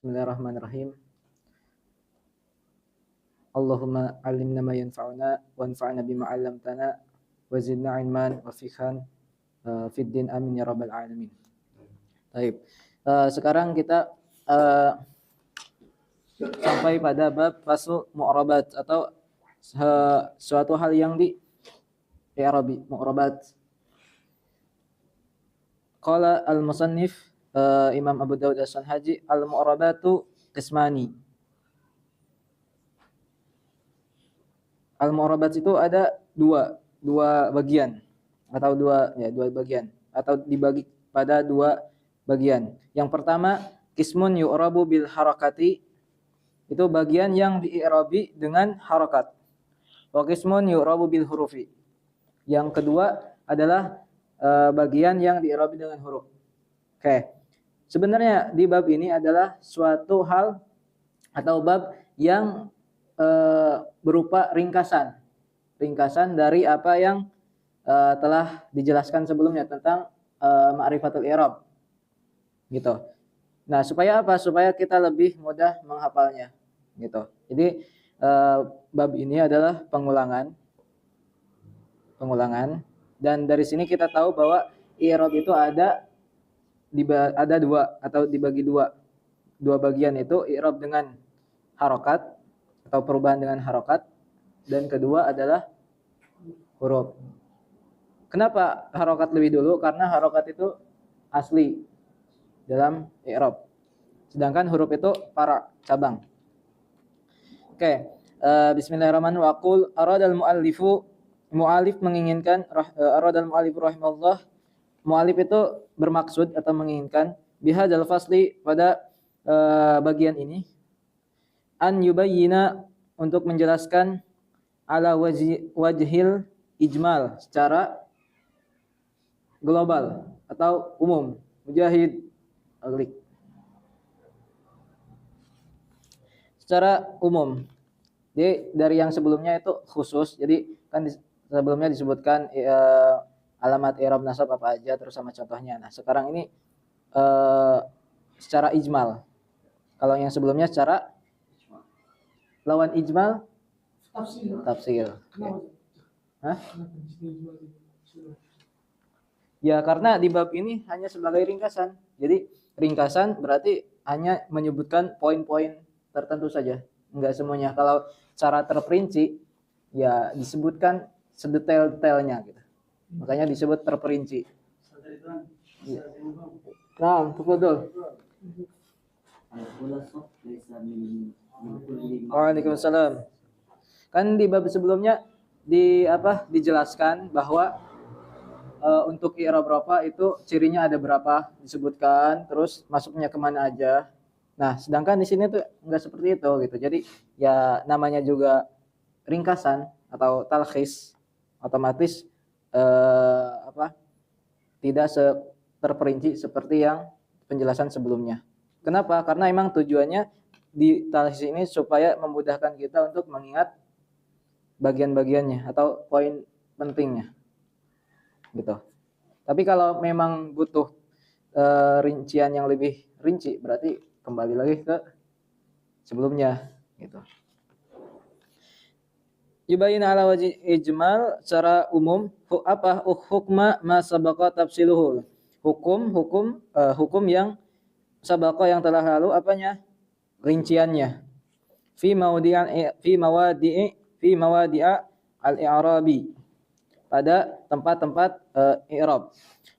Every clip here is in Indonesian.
Bismillahirrahmanirrahim. Allahumma alimna ma yanfa'una wanfa'na bima 'allamtana wa zidna ilman wa fiqhan fid din, amin ya rabbal alamin. Baik. Sekarang kita sampai pada bab fasl mu'rabat atau suatu hal yang di i'rabi, mu'rabat. Qala al-musannif Imam Abu Dawud As-Sanhaji, al-mu'rabatu qismani. Al-mu'rabat itu ada dua bagian atau dua bagian atau dibagi pada dua bagian. Yang pertama, qismun yu'rabu bil harakati, itu bagian yang di'irabi dengan harakat. Wa qismun yu'rabu bil hurufi. Yang kedua adalah bagian yang di'irabi dengan huruf. Oke. Sebenarnya di bab ini adalah suatu hal atau bab yang berupa ringkasan dari apa yang telah dijelaskan sebelumnya tentang ma'rifatul i'rab gitu. Nah, supaya apa? Supaya kita lebih mudah menghafalnya gitu. Jadi bab ini adalah pengulangan dan dari sini kita tahu bahwa i'rab itu ada dua atau dibagi dua bagian, itu i'rab dengan harokat atau perubahan dengan harokat, dan kedua adalah huruf. Kenapa harokat lebih dulu? Karena harokat itu asli dalam i'rab, sedangkan huruf itu para cabang. Oke, bismillahirrahmanirrahim. Waqul aradal muallifu, muallif menginginkan, aradal muallif rahimahullah, muallif itu bermaksud atau menginginkan, bihadzal fasli, pada bagian ini, an yubayyina, untuk menjelaskan, ala wajhil ijmal, secara global atau umum. Mujahid aglik, secara umum. Jadi dari yang sebelumnya itu khusus. Jadi kan sebelumnya disebutkan alamat i'rab nasab apa aja terus sama contohnya. Nah, sekarang ini secara ijmal. Kalau yang sebelumnya secara lawan ijmal tafsil. Hah? Ya, karena di bab ini hanya sebagai ringkasan. Jadi ringkasan berarti hanya menyebutkan poin-poin tertentu saja, enggak semuanya. Kalau cara terperinci ya disebutkan sedetail-detailnya gitu. Makanya disebut terperinci. Nah, betul. Waalaikumsalam. Kan di bab sebelumnya dijelaskan bahwa untuk i'rab rafa itu cirinya ada berapa, disebutkan, terus masuknya kemana aja. Nah, sedangkan di sini tuh enggak seperti itu gitu. Jadi ya namanya juga ringkasan atau talkhis, otomatis tidak terperinci seperti yang penjelasan sebelumnya. Kenapa? Karena emang tujuannya di talkhis ini supaya memudahkan kita untuk mengingat bagian-bagiannya atau poin pentingnya gitu. Tapi kalau memang butuh rincian yang lebih rinci, berarti kembali lagi ke sebelumnya gitu. Yubayin ala wajhi ijmal, secara umum hukma ma sabaqa tafsiluhu, hukum yang sabaqa yang telah lalu apanya, rinciannya, fi mawadi'a al-i'rabi, pada tempat-tempat i'rab,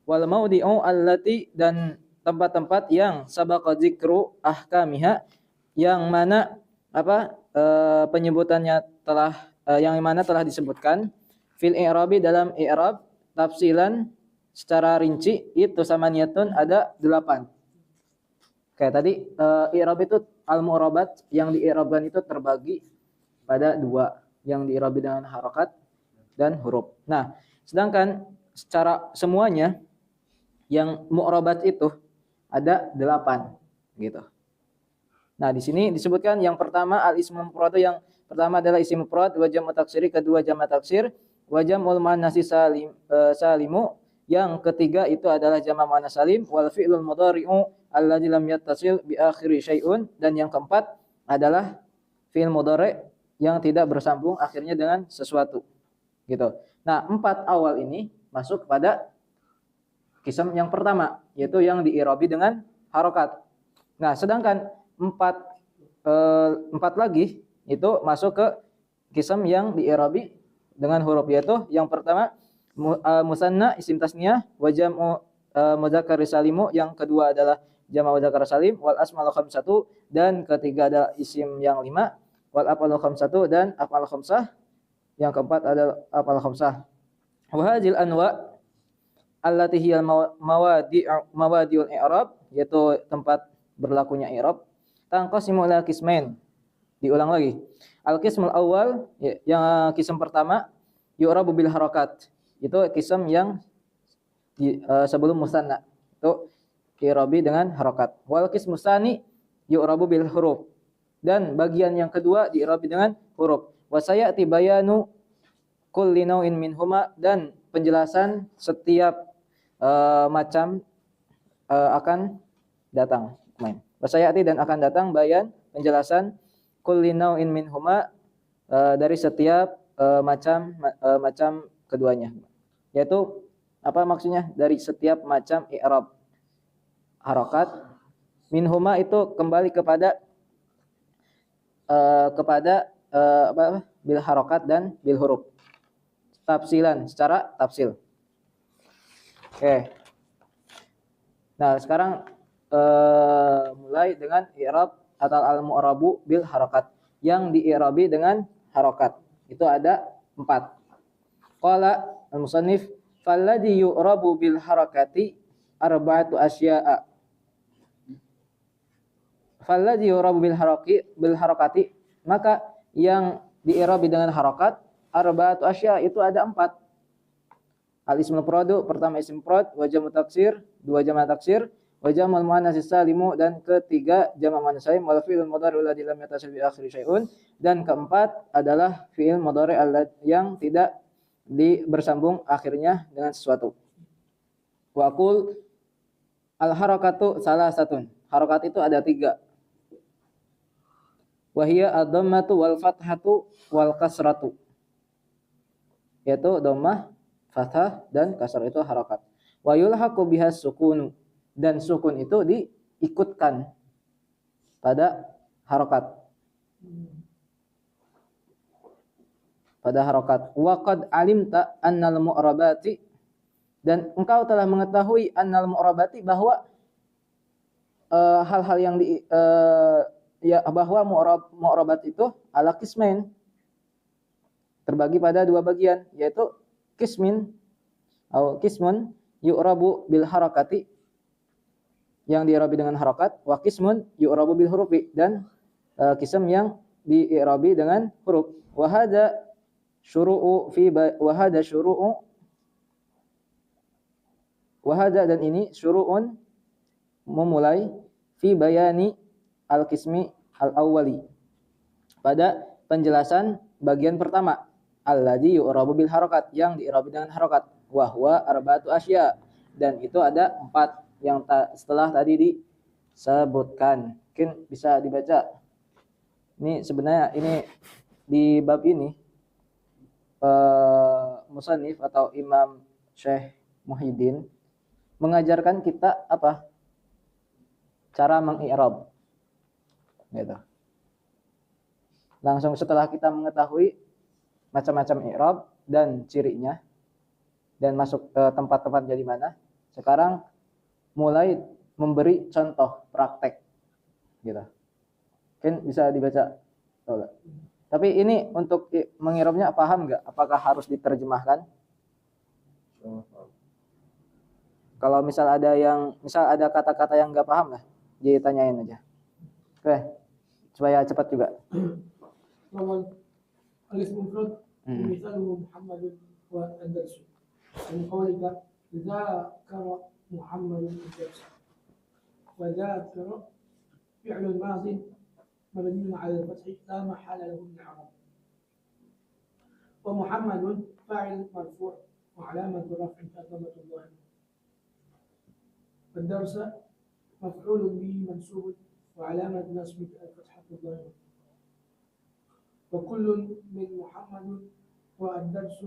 wal mawdi'u allati, dan tempat-tempat yang sabaqa dzikru ahkamiha, yang mana penyebutannya telah yang mana telah disebutkan, fil i'rabi, dalam i'rab, tafsilan, secara rinci, itu samaniyatun, ada 8. Kayak tadi i'rab itu al-mu'rabat, yang di-i'rabkan itu terbagi pada 2, yang di-i'rabi dengan harakat dan huruf. Nah, sedangkan secara semuanya yang mu'rabat itu ada 8 gitu. Nah, di sini disebutkan yang pertama al-ismu mufrad, yang pertama adalah isim mufrad, wa jam'u taksiri, kedua jamak taksir, wa jam'ul muannats salimu, yang ketiga itu adalah jamak muannats salim, wal fi'lul mudhari'u alladzi lam yattasil bi akhiri syai'un, dan yang keempat adalah fi'il mudhari yang tidak bersambung akhirnya dengan sesuatu. Gitu. Nah, 4 awal ini masuk pada kisam yang pertama, yaitu yang diirobi dengan harokat. Nah, sedangkan 4 lagi itu masuk ke kisam yang diirobi dengan huruf, yaitu yang pertama musanna isim tasniyah wa jam'u mudzakkar salimu, yang kedua adalah jama' mudzakkar salim, wal asmaul khamsatu, dan ketiga adalah isim yang 5, wal afalu khamsatu, dan afal khamsah, yang keempat adalah afal khamsah. Wa hadzal anwa allati hiya mawadi'ul i'rab, yaitu tempat berlakunya i'rab, tanqasimu ila qismain. Diulang lagi. Al-qismul awal, yang kisam pertama, yu'rabu bil harakat. Itu kisam yang sebelum musanna, itu i'rabi dengan harakat. Wal qismus tsani yu'rabu bil huruf. Dan bagian yang kedua di'rabi dengan huruf. Wa sayati bayanu kulli nau'in minhuma, dan penjelasan setiap macam akan datang. Wa sayati, dan akan datang bayan penjelasan kulli nau'in minhuma dari setiap macam keduanya. Yaitu apa maksudnya? Dari setiap macam i'rab harakat. Minhuma itu kembali kepada bil harakat dan bil huruf. Tafsilan, secara tafsil. Oke. Nah, sekarang mulai dengan i'rab atau al-mu'rabu bil harakat, yang di'irabi dengan harakat. Itu ada 4. Qala al-musannif falladhi yu'rabu bil harakati arba'atu asya'a. Falladhi yu'rabu bil harakati, maka yang di'irabi dengan harakat arba'atu asya', itu ada 4. Al-ismul mufradu, pertama isim mufrad, wa jamu taksir, 2 jamak taksir, wa jamul muannats salimu, dan ketiga jamak muannats salim, wal fi'il mudhari alladzi lam yattasil bi akhiri syai'un, dan keempat adalah fi'il mudhari yang tidak bersambung akhirnya dengan sesuatu. Wa qul al harakatu salasatun. Harakat itu ada 3. Wa hiya ad-dhammatu wal fathatu wal kasratu. Yaitu dhammah, fathah, dan kasrah, itu harakat. Wa yulhaqu bihas sukunu, dan sukun itu diikutkan pada harakat. Pada harakat. Wa qad alimta annal mu'rabati, dan engkau telah mengetahui annal mu'rabati, bahwa hal-hal yang bahwa mu'rabat itu ala qismain, terbagi pada 2 bagian, yaitu qismin atau qismun yu'rabu bil harakati, yang di'irabi dengan harakat, wa qismun yu'rabu bil hurufi, dan qism yang di'irabi dengan huruf. Wa hadza syuru'u fi wa hadza syuru'u wa hadza, dan ini syuru'un, memulai, fi bayani al-qismi al-awwali, pada penjelasan bagian pertama, alladzi yu'rabu bil harakat, yang di'irabi dengan harakat, wa huwa arba'atu asya', dan itu ada 4 yang setelah tadi disebutkan. Mungkin bisa dibaca. Ini sebenarnya ini di bab ini musannif atau Imam Syekh Muhyiddin mengajarkan kita apa? Cara mengi'rab. Gitu. Langsung setelah kita mengetahui macam-macam i'rab dan cirinya, dan masuk ke tempat-tempatnya di mana, sekarang mulai memberi contoh praktek. Gitu. Mungkin bisa dibaca. Tapi ini untuk mengi'rabnya paham nggak? Apakah harus diterjemahkan? Kalau misal ada kata-kata yang nggak paham lah, ditanyain aja. Oke, supaya cepat juga. Al-ismu mufrad misaluhu Muhammadun wa ad-darsu. Min qawlika dzakara Muhammadun ad-darsu. Wa dzakara fi'lun madin mabniun 'ala al-fath la mahala lahu min i'rab. Wa Muhammadun fa'il marfu' wa 'alamatu raf'ihi ad-dammatu adh-dhahirah. Ad-darsu مفعول به منصوب وعلامة نصبه الفتحة الظاهرة. وكل من محمد والدرس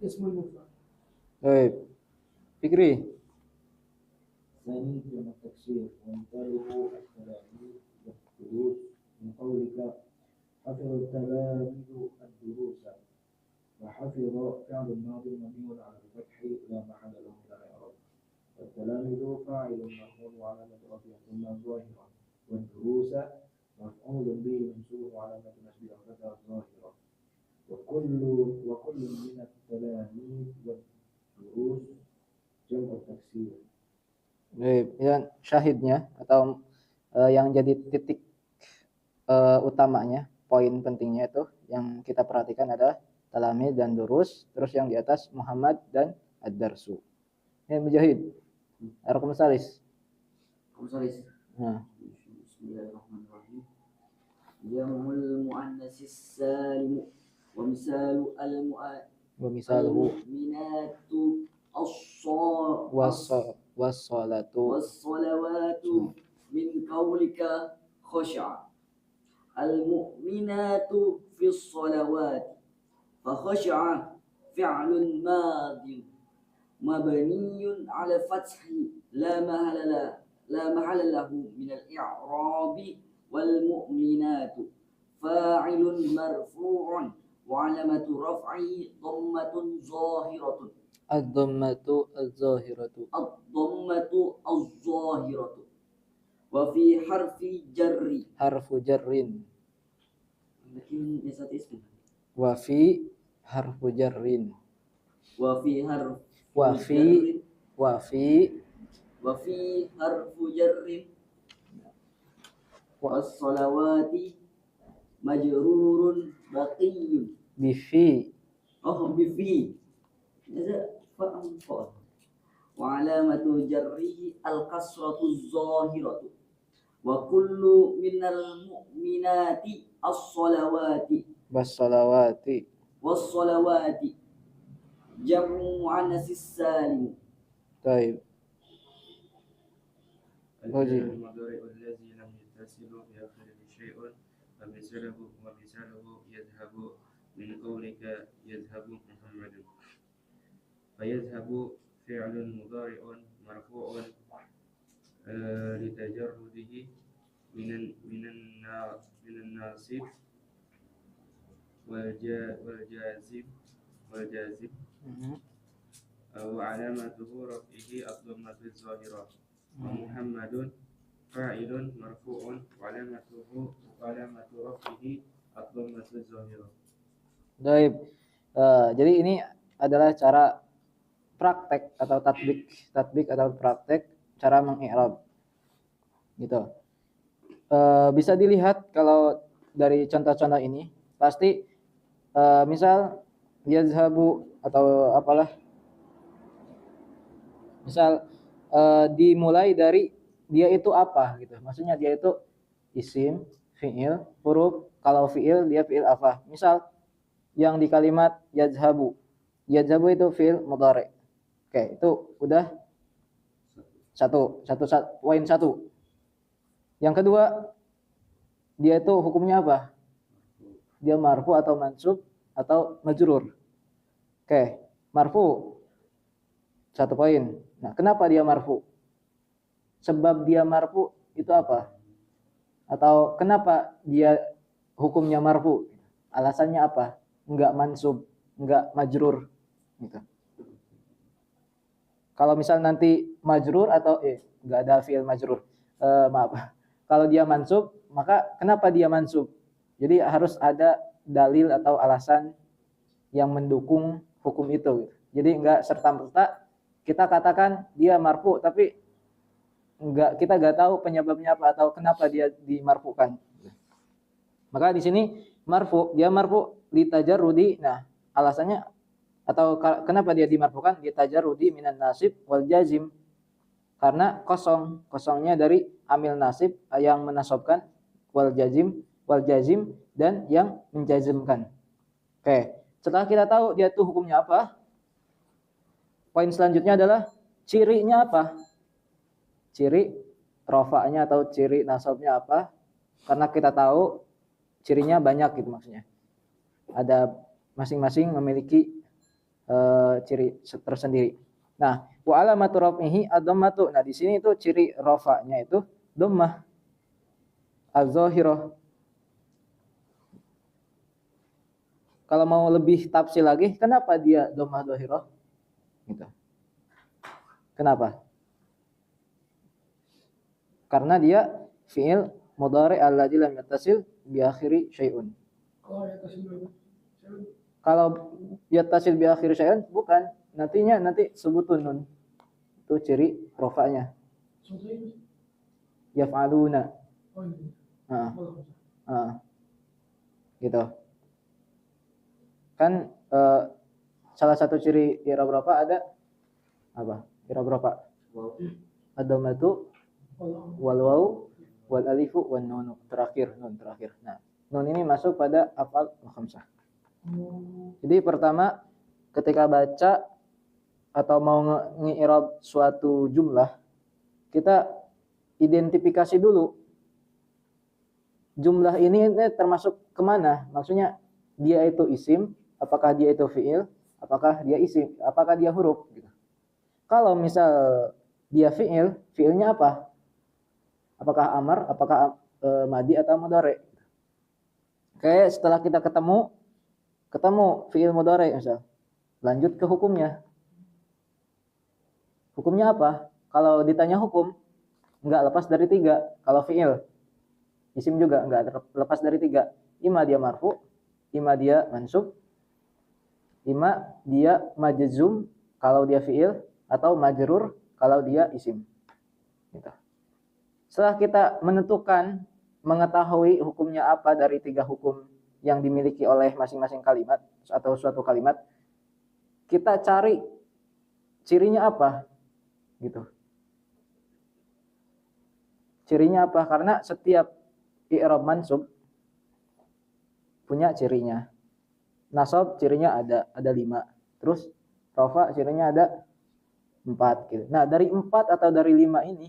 اسم المفرد. Baik. Fikri. ثاني جمع التكسير ومثاله التلاميذ والدروس من قولك حفظ التلاميذ الدروس. وحفظ فعل ماض مبني على الفتح لا محل له من الإعراب. والتلاميذ فاعل مرفوع وعلامة رفعه ثم ظاهرة. والدروس مفعول به منصوب وعلامة نصبه الفتحة الظاهرة. وكل من التلاميذ والدروس جمع التكسير. Baik, dan syahidnya atau yang jadi titik utamanya, poin pentingnya itu yang kita perhatikan adalah talamid dan durus, terus yang di atas Muhammad dan ad-darsu. Ini Mujahid. Ar-Kumsalis. Kumsalis. Nah. Bismillahirrahmanirrahim. Jamul muannasis salim wa misalu Misaluhu minatu wassalatu wassalawatu min qaulika khasha. Al-mu'minatu fi ssalawati fa khasha fi'lun madin mabniyun 'ala fathi la mahalla lahu min al-i'rabi wal mu'minatu fa'ilun marfu'un wa 'alamatu raf'ihi dhammatun zahiratun. ad-dhammatu az-zahiratu. Ad-dhammatu az-zahiratu. Wa fi harfi jarri. Harfu jarrin. Lakin bisa ism. Wa fi harfu jarrin. Wa fi harfu Wa fi harfu jarrin. Was-salawati majrurun baqiyyun. Bifi. Oh, bifi. Ada fa'am fa. Wa alamatu jarrihi al-kasratu az-zahiratu. Wa kullu minal mu'minati as-salawati Was-salawati. was-salawati jam'u muannasis salim. Baik. الفعل المضارع الذي لم يتصل بآخره شيء ومثاله يذهب من قولك يذهب محمد. فيذهب فعل مضارع مرفوع لتجرده من الناصب والجازم وعلامته رفعه الضمة الظاهرة. ومحمد فاعل مرفوع وعلامة رفعه الضمة الظاهرة. Baik. Jadi ini adalah cara praktek atau tatbik atau praktek cara mengi'rab. Gitu. Bisa dilihat kalau dari contoh-contoh ini pasti misal yazhabu atau apalah. Misal dimulai dari dia itu apa gitu. Maksudnya dia itu isim, fi'il, huruf. Kalau fi'il dia fi'il apa? Misal yang di kalimat yazhabu. Yazhabu itu fi'il mudhari'. Oke, itu udah poin satu. Yang kedua, dia itu hukumnya apa? Dia marfu atau mansub atau majrur. Oke, marfu. 1 poin. Nah, kenapa dia marfu? Sebab dia marfu itu apa? Atau kenapa dia hukumnya marfu? Alasannya apa? Enggak mansub, enggak majrur gitu. Kalau misal nanti majrur atau enggak ada fi'il majrur. Maaf. Kalau dia mansub, maka kenapa dia mansub? Jadi harus ada dalil atau alasan yang mendukung hukum itu. Jadi enggak serta-merta kita katakan dia marfu tapi kita enggak tahu penyebabnya apa atau kenapa dia dimarfukan. Maka di sini dia marfu litajarrudi. Nah, alasannya atau kenapa dia dimarfukan? Litajarrudi minan nasib wal jazim. Karena kosongnya dari amil nasib yang menasabkan wal jazim dan yang menjazimkan. Oke, setelah kita tahu dia itu hukumnya apa, poin selanjutnya adalah cirinya apa? Ciri rofa'nya atau ciri nasabnya apa? Karena kita tahu cirinya banyak gitu maksudnya. Ada masing-masing memiliki ciri tersendiri. Nah, wa alamatu raf'ihi ad-dhammatu. Nah, di sini itu ciri rafa'nya itu dhammah az-zahirah. Kalau mau lebih tafsir lagi, kenapa dia dhammah zahirah? Gitu. Kenapa? Karena dia fi'il mudhari' alladzi lam yattasil bi akhiri syai'un. Oh ya tasbih. Kalau yattasil bi akhiri syai'un bukan, nanti sebutun nun. Itu ciri rafa'nya. Contohnya. Yaf'aluna. Oh ini. Heeh. Oh. Gitu. Kan salah satu ciri i'rab rafa ada apa? I'rab rafa. Ad-dhammatu wal waw wal alifu wan nun terakhir nun terakhir. Nah, nun ini masuk pada af'al khamsah. Jadi pertama ketika baca atau mau nge-i'rab suatu jumlah, kita identifikasi dulu jumlah ini termasuk kemana? Maksudnya dia itu isim, apakah dia itu fi'il, apakah dia isim, apakah dia huruf gitu. Kalau misal dia fi'il, fi'ilnya apa? Apakah amar, apakah madi atau mudhari? Kayak setelah kita ketemu fi'il mudhari misal. Lanjut ke hukumnya. Hukumnya apa? Kalau ditanya hukum, enggak lepas dari 3. Kalau fi'il, isim juga enggak lepas dari 3. Ima dia marfu, ima dia mansub, ima dia majzum kalau dia fi'il, atau majrur kalau dia isim. Gitu. Setelah kita menentukan, mengetahui hukumnya apa dari 3 hukum yang dimiliki oleh masing-masing kalimat atau suatu kalimat, kita cari cirinya apa, gitu. Cirinya apa? Karena setiap i'rab mansub punya cirinya. Nasab cirinya ada 5. Terus rafa cirinya ada 4 gitu. Nah, dari 4 atau dari 5 ini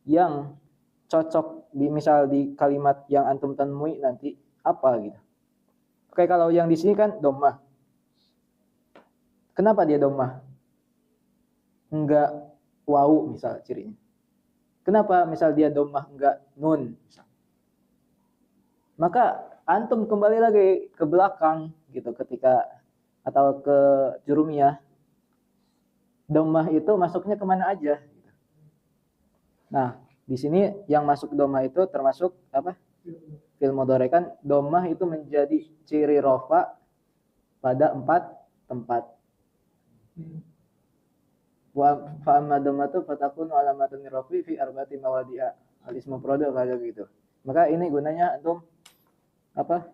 yang cocok misal di kalimat yang antum tanmui nanti apa gitu. Oke, kalau yang di sini kan dhammah. Kenapa dia dhammah? Enggak wawu misal cirinya. Kenapa misal dia dhammah enggak nun misal. Maka antum kembali lagi ke belakang gitu ketika atau ke jurumiyah. Dhammah itu masuknya kemana aja gitu. Nah, di sini yang masuk dhammah itu termasuk apa? Fi'il mudhari kan dhammah itu menjadi ciri rafa pada 4 tempat. Wa fa amma dhammatu fatakunu alamatan rafi fi arba'ati mawadi'a. Al-ismu mufrad kayak gitu. Maka ini gunanya antum apa?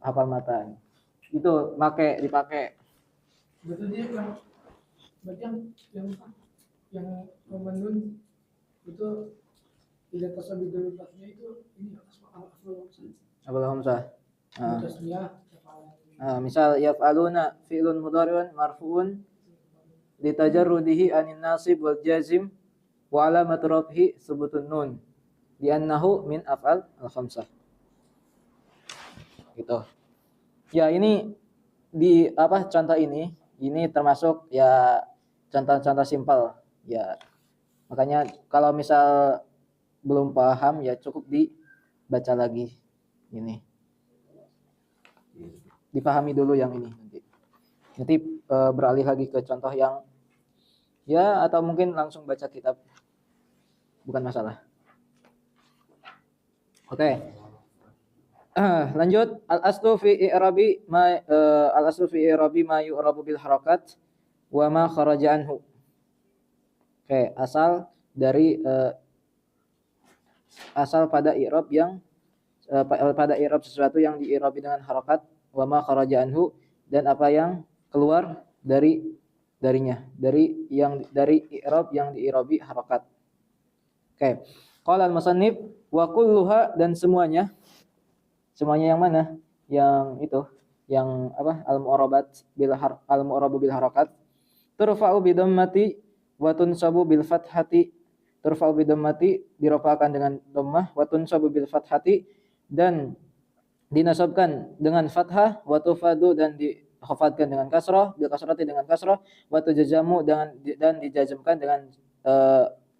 Hafal matan. Itu dipakai. Berarti dia yang memenun itu tidak tasabih dari tasnya itu ini Hafal hamzah. tasnya Misal yaf'aluna fi'lun mudhari'un marfu'un litajarrudihi anin nasib wal jazim wa alamatu rafhi subutun nun li'annahu min af'al al-khamsah. Gitu. Ya, ini di contoh ini termasuk ya contoh-contoh simpel ya. Makanya kalau misal belum paham ya cukup dibaca lagi ini. Dipahami dulu yang ini nanti beralih lagi ke contoh yang ya atau mungkin langsung baca kitab. Bukan masalah. Oke. Lanjut al-aslu fi i'rabi ma yu'rabu bil harakat wa ma kharaja anhu. Oke, asal pada i'rab yang pada i'rab sesuatu yang di'irabi dengan harakat wa ma kharaja anhu dan apa yang keluar darinya dari i'rab yang di'irabi harakat. Oke. Qala al-musannif wa kulluha dan semuanya yang mana? Yang itu, yang apa? Al-mu'rabu bil harakat turfa'u bidammati wa tunsabu bil fathati. Turfa'u bidammati dirafa'kan dengan dhammah, wa tunsabu bil fathati dan dinasabkan dengan fathah, wa tufadu dan dikhafadkan dengan kasrah, bil kasrati dengan kasrah, wa tujazamu dan dijazmkan dengan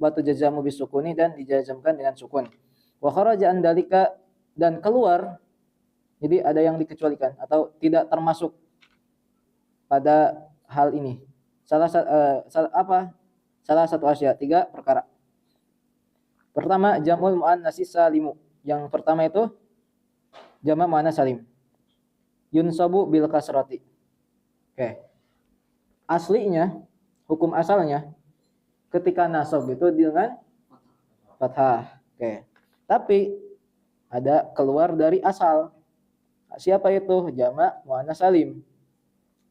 wa tujazamu bisukuni dan dijazmkan dengan sukun. Wa kharaja an dalika dan keluar, jadi ada yang dikecualikan atau tidak termasuk pada hal ini. Salah satu asya, 3 perkara. Pertama, jam'ul muannats salimu. Yang pertama itu jamak muannats salim. Yunsabu bil kasrati. Oke. Aslinya, hukum asalnya ketika nasab itu dengan fathah. Oke. Tapi ada keluar dari asal. Siapa itu? Jamak muannats salim.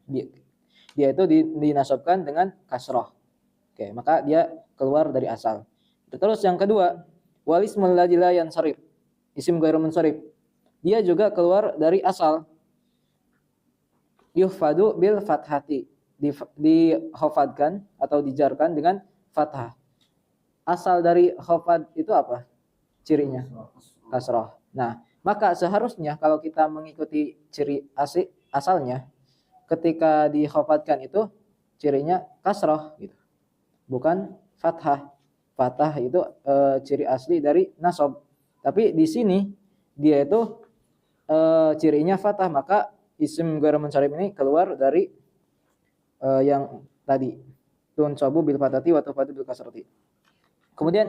Dia itu dinasabkan dengan kasrah. Oke, maka dia keluar dari asal. Terus yang kedua, wal ismul ladzi la yansarif. Isim ghairu munsharif. Dia juga keluar dari asal. Yuhfadu bil fathati. Dihafadkan atau dijarkan dengan fathah. Asal dari khafad itu apa? Cirinya kasrah. Nah, maka seharusnya kalau kita mengikuti ciri asalnya, ketika dikhafatkan itu cirinya kasrah gitu. Bukan fathah. Fathah itu ciri asli dari nasab. Tapi di sini dia itu cirinya fathah, maka isim ghairu munsharif ini keluar dari yang tadi. Tunsabu bil fathati wa tufadu bil kasrati. Kemudian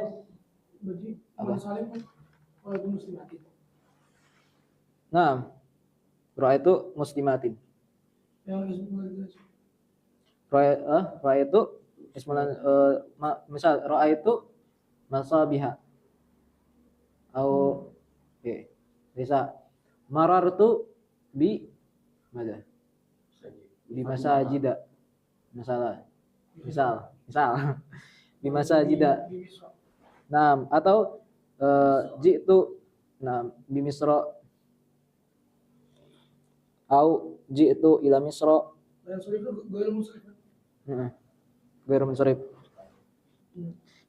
Berarti Muhammad Salim kan walaupun muslimatin. nah, ra'aitu muslimatin. Yang ismul Ra'aitu ismulan misal ra'aitu masabiha. Atau bisa marartu bi mana? Di masajida. Misal di masajida. Nah, atau jitu bi Misra au jitu ila Misra. dan sorry itu ghairu munsharif. Ghairu munsharif.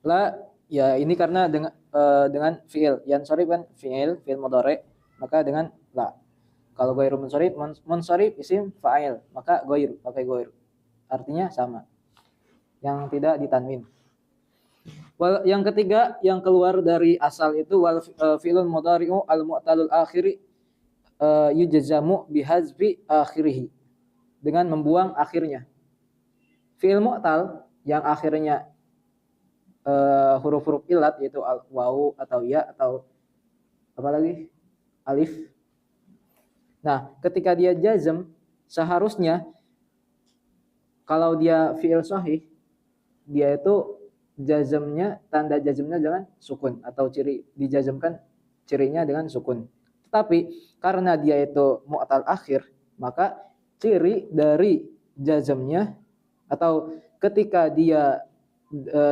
La ya ini karena dengan fiil. Yansharif kan fiil mudhari, maka dengan la. Kalau ghairu munsharif isim fa'il, maka ghairu pakai ghairu. Artinya sama. Yang tidak ditanwin. Yang ketiga yang keluar dari asal itu wal fi'lul mudhari'u al mu'talul akhiri yujzamu bihazfi akhirih, dengan membuang akhirnya. Fi'il mu'tal yang akhirnya huruf-huruf ilat yaitu wawu atau ya atau apa lagi? Alif. Nah, ketika dia jazm seharusnya kalau dia fi'il sahih dia itu jazmnya, tanda jazmnya jangan sukun atau ciri dijazmkan cirinya dengan sukun. Tetapi karena dia itu mu'tal akhir, maka ciri dari jazmnya atau ketika dia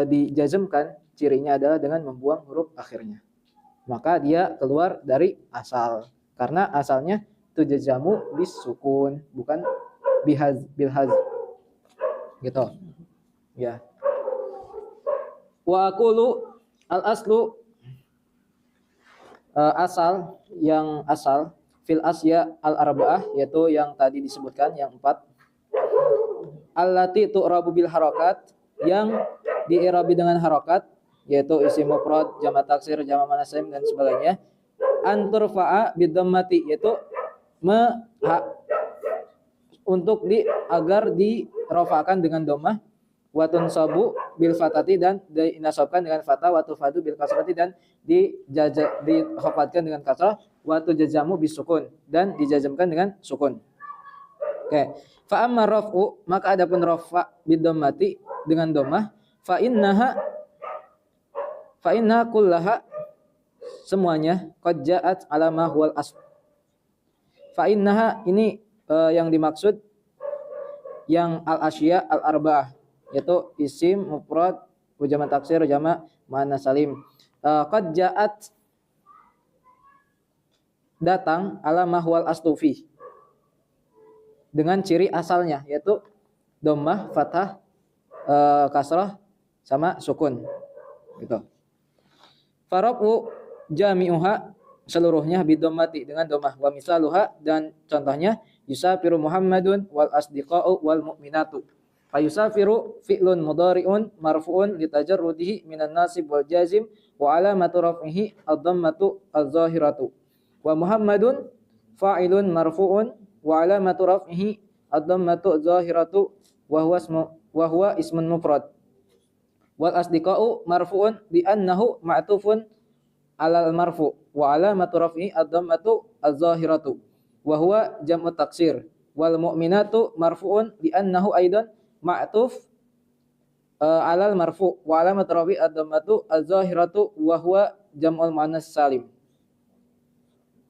dijazmkan cirinya adalah dengan membuang huruf akhirnya. Maka dia keluar dari asal. Karena asalnya tujazamu bis sukun, bukan bil haz. Gitu. Ya. Wa aqulu al aslu asal fil asya al arba'ah, yaitu yang tadi disebutkan yang 4. Allati tu'rabu bil harakat, yang di'irabi dengan harakat, yaitu isim mufrad, jamak taksir, jamak muannats salim dan sebagainya. Anturfa'a bidhammati, yaitu untuk agar dirafa'kan dengan dhammah. Wa tunsabu bil fatati, dan dinasabkan dengan fathah. Wa tufadu bil kasrati, dan dikhafatkan dengan kasrah. Wa tujazamu bis sukun, dan dijazmkan dengan sukun. Oke. Fa amma raf'u, maka adapun rafa bid dhammati dengan dhammah, fa innaha kullaha, semuanya qad ja'at ala ma huwal asl. Fa innaha ini yang dimaksud yang al asya al arba'ah, yaitu isim mufrad, jamak taksir, jamak muannats salim. Qad ja'at, datang, ala mahwal astufi, dengan ciri asalnya, yaitu dhammah, fathah, kasrah sama sukun gitu. Farabu jami'uha seluruhnya bidomati dengan domah, wa misaluha dan contohnya yusafiru Muhammadun wal asdiqa'u wal mu'minatu. Fa yusafiru fi'lun mudhari'un marfu'un litajarrudihi minan nasib wal jazim wa alamatu raf'ihi ad-dhammatu az-zahiratu. Wa Muhammadun fa'ilun marfu'un wa alamatu raf'ihi ad-dhammatu az-zahiratu wa huwa ismun mufrad. Wal asdiqa'u marfu'un bi annahu ma'tufun alal marfu wa alamatu raf'i ad-dhammatu az-zahiratu wa huwa jam'u taksir. Wal mu'minatu marfu'un li annahu aidan ma'tuf alal marfu wa alamatu raf'i ad-dhammatu az-zahiratu wa huwa jam'ul muannas salim.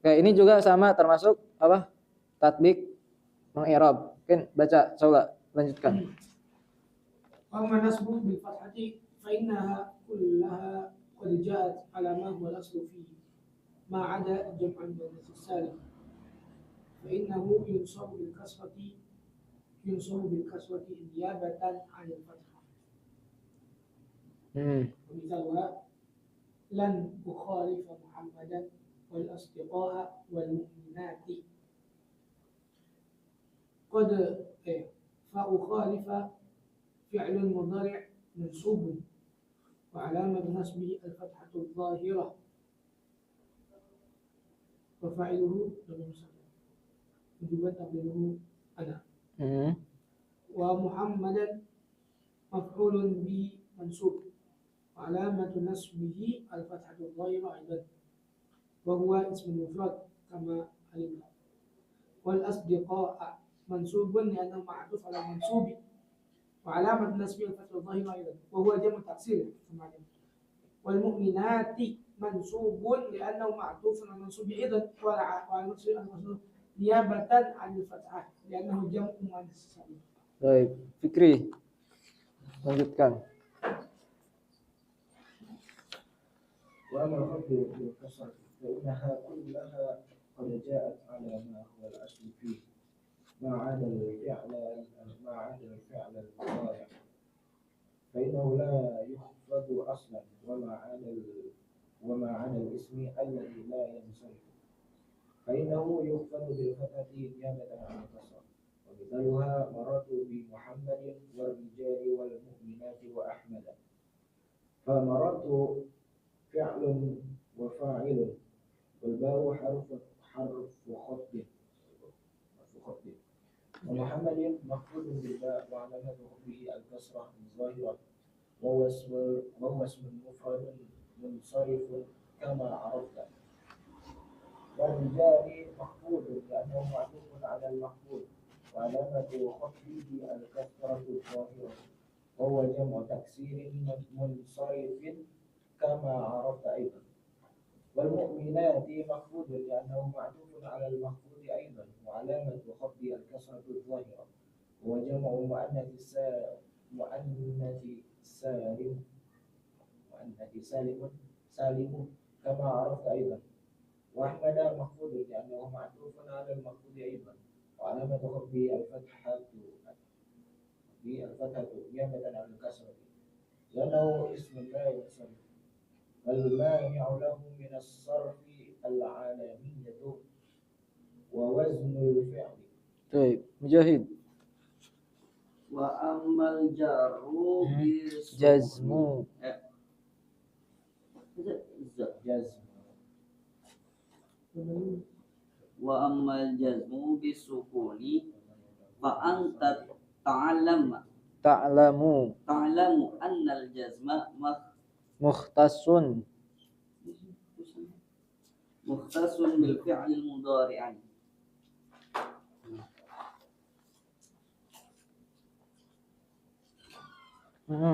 Oke, ini juga sama termasuk apa? Tatbik mengi'rab. Mungkin baca Saula, lanjutkan. أما نسب بالفتحة فإنها كلها قد جاءت على ما هو الأصل فيه ما عدا جمع المؤنث السالم فإنه ينصب بالكسرة نيابة عن الفتحة. ومثالها لن أخالف محمدا والأصدقاء والمؤمنات قد فأخالف فعل مضارع منصوب وعلامة نصبه الفتحة الظاهرة وفاعله ضمير مستتر وجوبا تقديره أنا ومحمدا مفعول به منصوب وعلامة نصبه الفتحة الظاهرة أيضا وهو اسم مفرد كما علمنا والأصدقاء منصوب لأنه معطوف على منصوب وعلامة نسبه الفتح الظاهرة أيضا وهو جمع تكسير كما علمنا والمؤمنات منصوب لأنه معطوف على المنصوب أيضا وعلى المنصوب نيابة عن الفتحة لأنه جمع مؤنث سالم. Baik, Fikri. Lanjutkan. وأما الخفض بالكسر فإنها كلها قد جاءت على ما هو الأصل فيه ما عدا الفعل المضارع فإنه لا يخفض أصلا وما عدا الاسم الذي لا ينصرف فإنه يخفض بالفتحة نيابة عن الكسر ومثالها مررت بمحمد والرجال والمؤمنات وأحمد فمررت فعل وفاعل والباء حرف خفض ومحمد مخفوض بالباء وعلامة خفضه الكسرة الظاهرة وهو اسم مفرد منصرف كما عرفت والرجال مخفوض لأنه معطوف على المخفوض وعلامة خفضه الكسرة الظاهرة وهو جمع تكسير منصرف كما عرفت أيضا والمؤمنات مخفوض لأنه معطوف على المخفوض أيضا وعلامة خفضه الكسرة الظاهرة وهو جمع سالم كما عرفت أيضا وأحمد مخفوض لأنه معطوف على المخفوض أيضا وعلامة خفضه الفتحة نيابة عن الكسرة لأنه اسم لا ينصرف والمانع له من الصرف العالمية ووزن الفعل. Baik, Mujahid. وأما الجر Jazmu. وأما الجزم بالسكون فأنت تعلم أن الجزم مختص بالفعل المضارع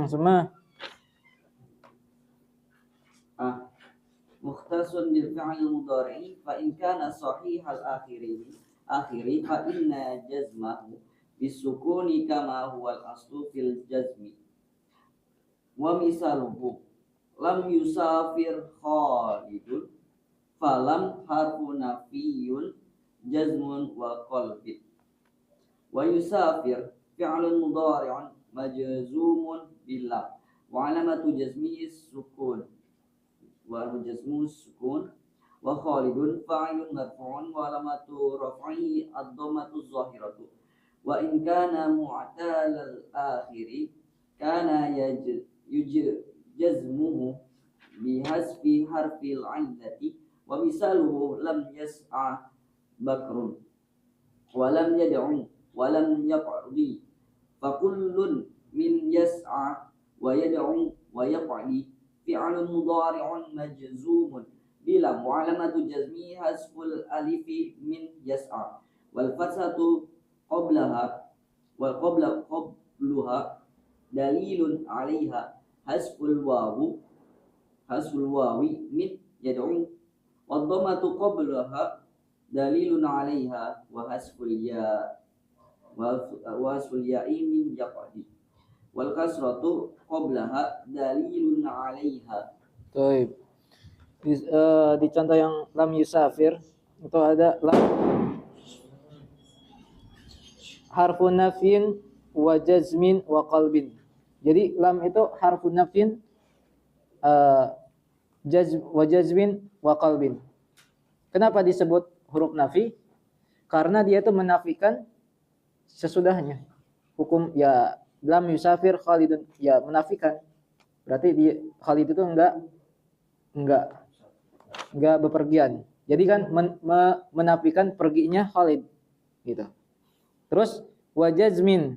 semua مختص بالفعل المضارع فإن كان صحيح الآخر فإن جزمه بالسكون كما هو الأصل في الجزم ومثاله لم يسافر خالد فلم حرف نفي جزم وقلب ويسافر فعل مضارع majzumun billah wa alamatu jazmihi sukun wa Khalidun fa'ilun marfu'un wa alamatu raf'ihi ad-dhammatu zahiratu wa in kana mu'talal akhiri kana jazmuhu bihasbi harfil 'illati wa misaluhu lam yas'a bakrun wa lam yad'u wa lam yaqdi fa kullun min yas'a wa yad'u wa yaqdi fi'lun mudhari'un majzumun bila mu'alamatu jazmi hasful alifi min yas'a wal fathatu qablaha wal qabluha dalilun 'alaiha hasful wawi min yad'u wad dhammatu qablaha dalilun 'alaiha wa hasful ya'i min yaqdi wal kasratu qablaha dalilun 'alaiha. Baik. Di contoh yang lam yusafir itu ada lam harfun nafyin wa jazmin wa qalbin. Jadi lam itu harfun nafyin wa jazmin wa qalbin. Kenapa disebut huruf nafi? Karena dia itu menafikan sesudahnya. Hukum ya lam yusafir Khalidun, ya menafikan. Berarti dia Khalid itu enggak bepergian. Jadi kan menafikan perginya Khalid gitu. Terus wa jazmin.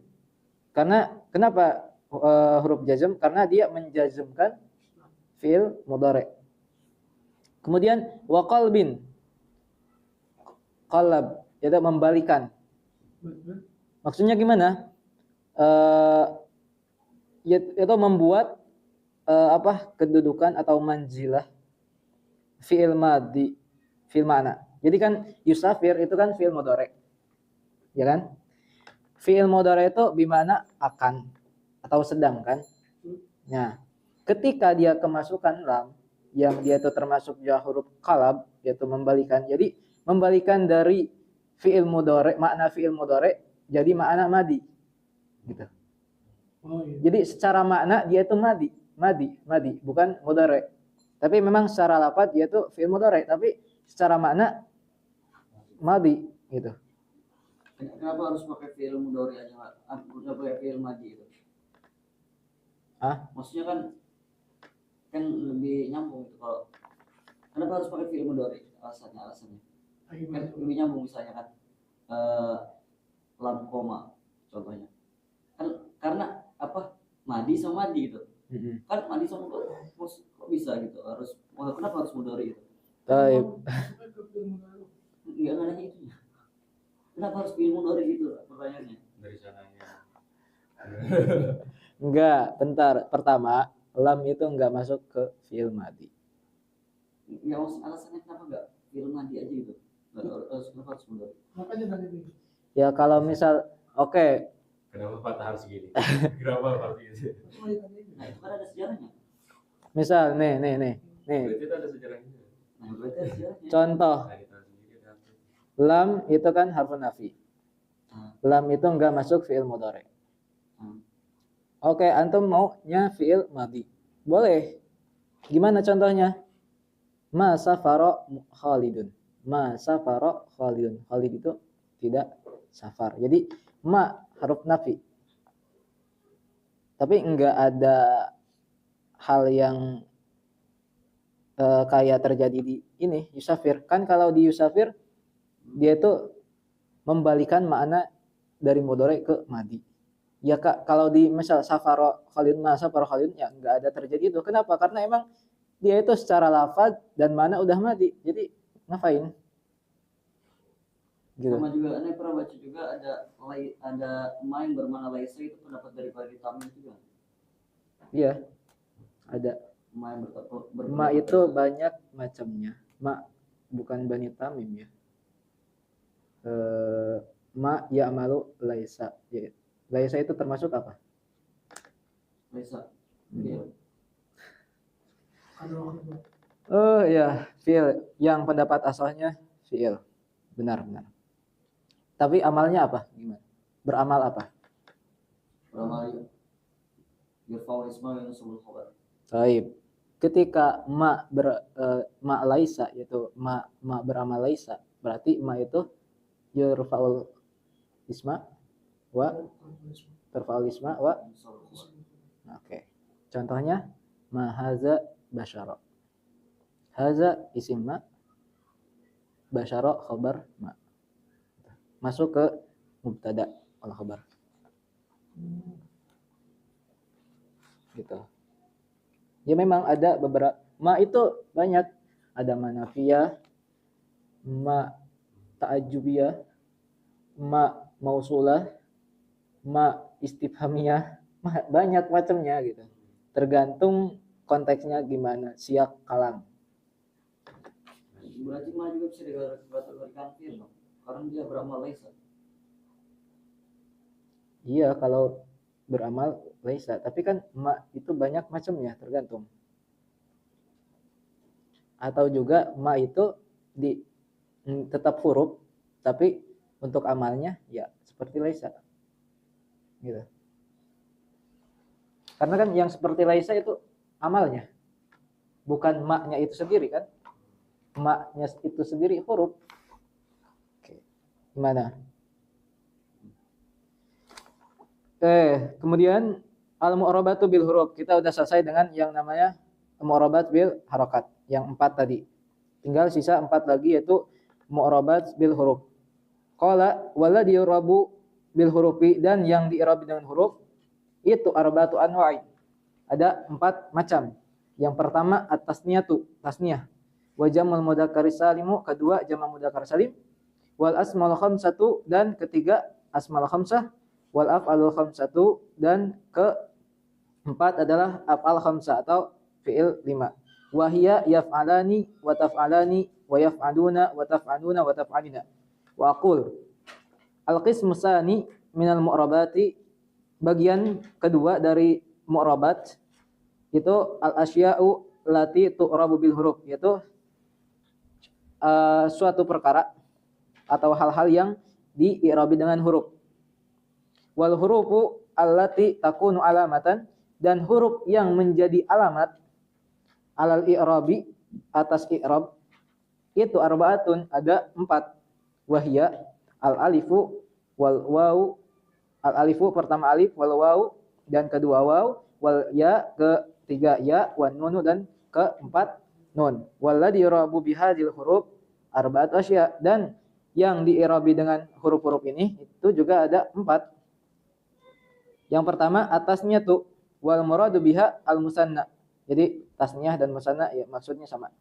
Karena kenapa huruf jazm? Karena dia menjazmkan fi'il mudhari'. Kemudian wa qalbin. Qalab, yaitu membalikan. Maksudnya gimana? Yaitu membuat kedudukan atau manzilah fi'il madhi fi'il ma'na. Jadi kan yusafir itu kan fi'il mudhari'. Ya kan? Fi'il mudhari' itu bimana akan atau sedang kan? Nah, ketika dia kemasukan lam yang dia itu termasuk huruf qalab yaitu membalikan. Jadi membalikan dari fi'il mudhari', makna fi'il mudhari' jadi makna madi. Gitu. Oh, iya. Jadi secara makna dia itu madi, bukan mudhari'. Tapi memang secara lafaz dia itu fi'il mudhari', tapi secara makna madi gitu. Kenapa harus pakai fi'il mudhari aja, enggak pakai fi'il madi itu? Maksudnya kan lebih nyambung gitu kalau kenapa harus pakai fi'il mudhari? Alasannya. Kan lebih nyambung misalnya kan lam koma contohnya. Kan karena madi sama madi gitu. Kan madi sama kok bisa gitu kenapa harus mudhari itu? Baik. Enggak nanya itu. Kenapa harus fi'il mudhari gitu pertanyaannya? Dari sananya. Enggak, bentar. Pertama, lam itu enggak masuk ke fi'il madi. Ya alasannya kenapa enggak fi'il madi aja gitu? Kenapa harus mudhari? Makanya tadi itu. Ya kalau misal oke. Kenapa patah harus gini? Kenapa harus gini? Nah itu kan ada sejarahnya. Misal nih. Berarti itu ada sejarahnya. Nah berarti ada sejarahnya. Contoh, lam itu kan harfun nafi. Lam itu enggak masuk fi'il mudhari'. Oke, antum maunya fi'il madi. Boleh. Gimana contohnya? Ma safara Khalidun. Ma safara Khalidun. Khalid itu tidak safar. Jadi ma huruf nafi. Tapi enggak ada hal yang kayak terjadi di ini yusafir. Kan kalau di yusafir dia itu membalikan makna dari mudhari ke madi. Ya Kak, kalau di misal safara Khalid ma safara Khalid ya enggak ada terjadi itu. Kenapa? Karena emang dia itu secara lafaz dan makna udah madi. Jadi ngapain? Gitu. Sama juga, saya pernah baca juga ada ma yang bermakna laisa itu pendapat dari Fahri Tamim juga. Iya. Ada. Ma yang Ma itu banyak macamnya. Ma bukan Bani Tamim ya. Ma ya'malu laisa. Ya. Laisa itu termasuk apa? laisa. Iya. Oh ya, fi'il. Yang pendapat asalnya fi'il. Benar. Tapi amalnya apa? Gimana? Beramal apa? Beramal Yurfa'u isma wa yunsabul khabar. Baik. Ketika ma laisa yaitu ma beramal laisa, berarti ma itu yurfa'ul isma wa turfa'ul isma wa Yunsabul khabar. oke. Contohnya ma haza basyara. Haza isim ma, basyara khabar ma. Masuk ke mubtada al khabar. Gitu. Ya memang ada beberapa ma itu banyak, ada ma nafiyah, ma ta'ajjubiyah, ma mausulah, ma istifhamiyah, banyak macamnya gitu. Tergantung konteksnya gimana, siyak kalam. Berarti ma juga bisa dikategorikan fi'il dong. Karena dia beramal laisa. Iya kalau beramal laisa, tapi kan ma itu banyak macamnya, tergantung. Atau juga ma itu tetap huruf, tapi untuk amalnya ya seperti laisa. Gitu. Karena kan yang seperti laisa itu amalnya, bukan maknya itu sendiri kan. Maknya itu sendiri huruf. Oke. Gimana? Kemudian al-mu'rabatu bil huruf. Kita udah selesai dengan yang namanya mu'rabat bil harokat, yang 4 tadi. Tinggal sisa 4 lagi yaitu mu'rabat bil huruf. Qala walladhi yurabu bil hurufi, dan yang di'rab dengan huruf itu arba'atu anwa'i. Ada 4 macam. Yang pertama at-tasniyatu, tasniyah. Wa jam'ul mudzakkar salimu, kedua jamak mudzakkar salim. Wal asmaul khamsatu, dan ketiga asmaul khamsah. Wal af'alul khamsatu, dan keempat adalah af'al khamsah atau fi'il 5. Wa hiya yaf'alani wa taf'alani wa yaf'aluna wa taf'aluna wa taf'alina. Wa aqul al-qismu tsani minal mu'rabati, bagian kedua dari mu'rabat itu al-asya'u lati tu'rabu bil huruf, yaitu suatu perkara atau hal-hal yang di'irabi dengan huruf. Wal hurufu allati takunu alamatan, dan huruf yang menjadi alamat alal i'rabi, atas i'rab, itu arba'atun, ada 4. Wahya al alifu wal waw, al alifu pertama alif, wal waw dan kedua waw, wal ya ketiga ya, wan nunu dan keempat nun. Walladhi yurabu bihadil huruf arba'at asya, dan yang di'irabi dengan huruf-huruf ini itu juga ada 4. Yang pertama atasnya tuh wal muradu biha al musanna. Jadi tasniyah dan musanna ya maksudnya sama.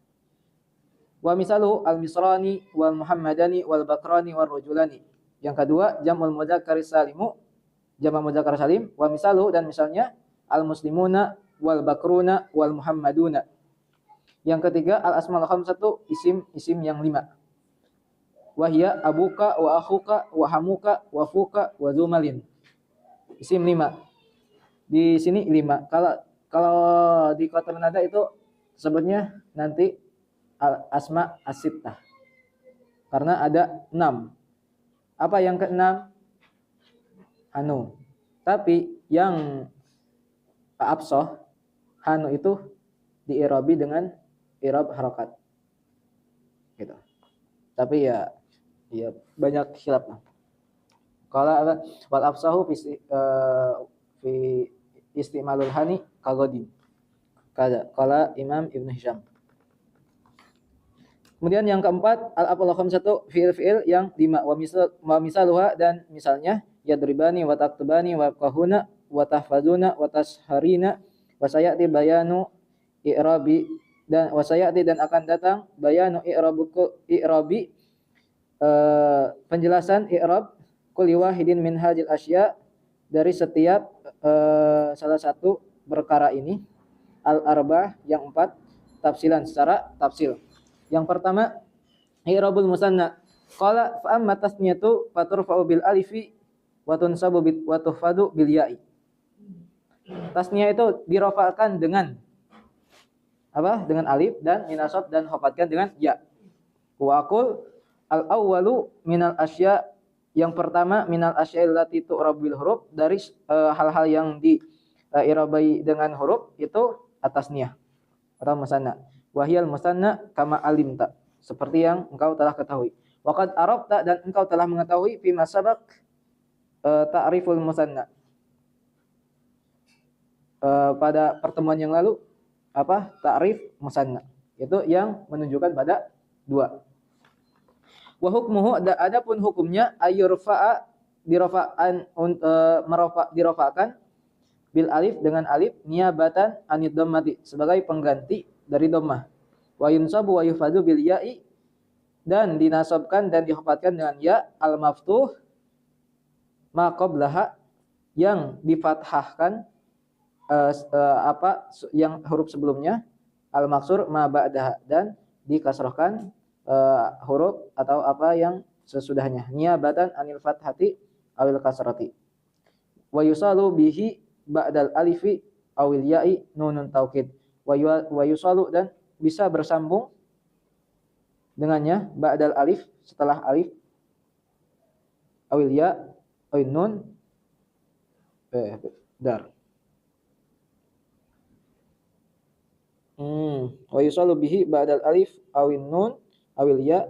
Wa misalu al misrani wal muhammadani wal bakrani wal rajulani. Yang kedua jam'ul mudzakkar salimu, jamak mudzakkar salim. Wa misalu, dan misalnya al muslimuna wal bakruna wal muhammaduna. Yang ketiga al asmaul khamsatu, isim yang 5. Wahya abuka wa akhuka wa hamuka wa fuka wa zumalin. Isim 5. Di sini 5. Kalau di Qatar nada itu sebutnya nanti al asma as-sittah. Karena ada 6. Apa yang ke-6? Hanu. Tapi yang absah, hanu itu di'irabi dengan i'rab harakat. Gitu. Tapi ya banyak khilaf lah. Qala wal afsahu fi istimalul hani kagodin. Qala Imam Ibn Hisham. Kemudian yang keempat al-af'al khamsatu fi'il yang 5 wa misaluha, dan misalnya yadribani wa taktubani wa qahuna wa tahfazuna wa tasharina wa sayati bayanu i'rabi, dan wa sayati, dan akan datang bayanu i'rabi penjelasan i'rab kulli wahidin min hadhil asya, dari setiap salah satu perkara ini, al-arba'ah yang 4, tafsilan secara tafsil. Yang pertama i'rabul musanna. Qala fa amma tasniyatu faturfa'u bil alifi wa tunsabu wa tuhfadu bil ya'i. Tasniyah itu dirafa'kan dengan apa? Dengan alif, dan minasab dan khafatkan dengan ya. Wa aqul al-awwalu minal asya, yang pertama minal asya'il lati tu'rab bil huruf, dari hal-hal yang i'rabai dengan huruf itu atas niyah atau musanna. Wahyal musanna kama alimta, seperti yang engkau telah ketahui. Waqad arafta, dan engkau telah mengetahui fi masabaq ta'riful musanna. Pada pertemuan yang lalu apa? Ta'rif musanna. Itu yang menunjukkan pada dua. Wa hukmuhu, adapun hukumnya ayurfa'a dirafa'an dirafa'kan bil alif dengan alif niyabatan anid dhammati, sebagai pengganti dari dhammah. Wa yunsabu wa yufadu bil ya'i, dan dinasabkan dan dihafadkan dengan ya al maftuh ma qablaha, yang difathahkan yang huruf sebelumnya, al maksur ma ba'daha, dan dikasrahkan huruf atau apa yang sesudahnya, niyabatan anil fathati awil kasrati. Wa yusalu bihi ba'dal alifi awil ya'i nunun taukid. Wa yusalu, dan bisa bersambung dengannya ba'dal alif, setelah alif, awil ya awil nun dar. Wa yusalu bihi ba'dal alif awil nun awil ya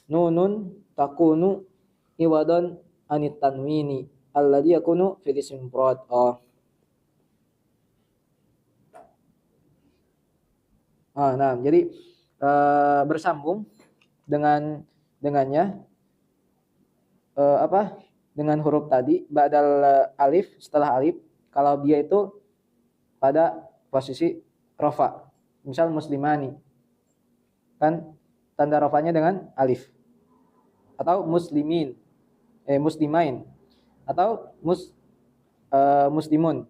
nunun takunu iwadan anit tanwini alladhi yakunu fil ismi mufrad. Nah, jadi bersambung dengannya dengan huruf tadi ba'dal alif, setelah alif, kalau dia itu pada posisi rafa. Misal muslimani, kan tanda rafanya dengan alif, atau muslimin, muslimain, atau muslimun.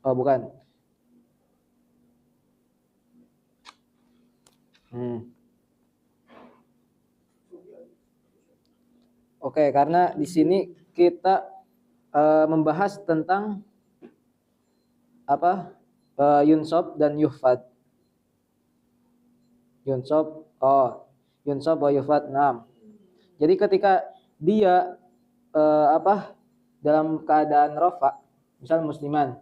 Bukan. Oke, karena di sini kita membahas tentang yunsab dan yuhfad. Yunsab wa yuhfad. Nah, jadi ketika dia dalam keadaan rafa, misal musliman,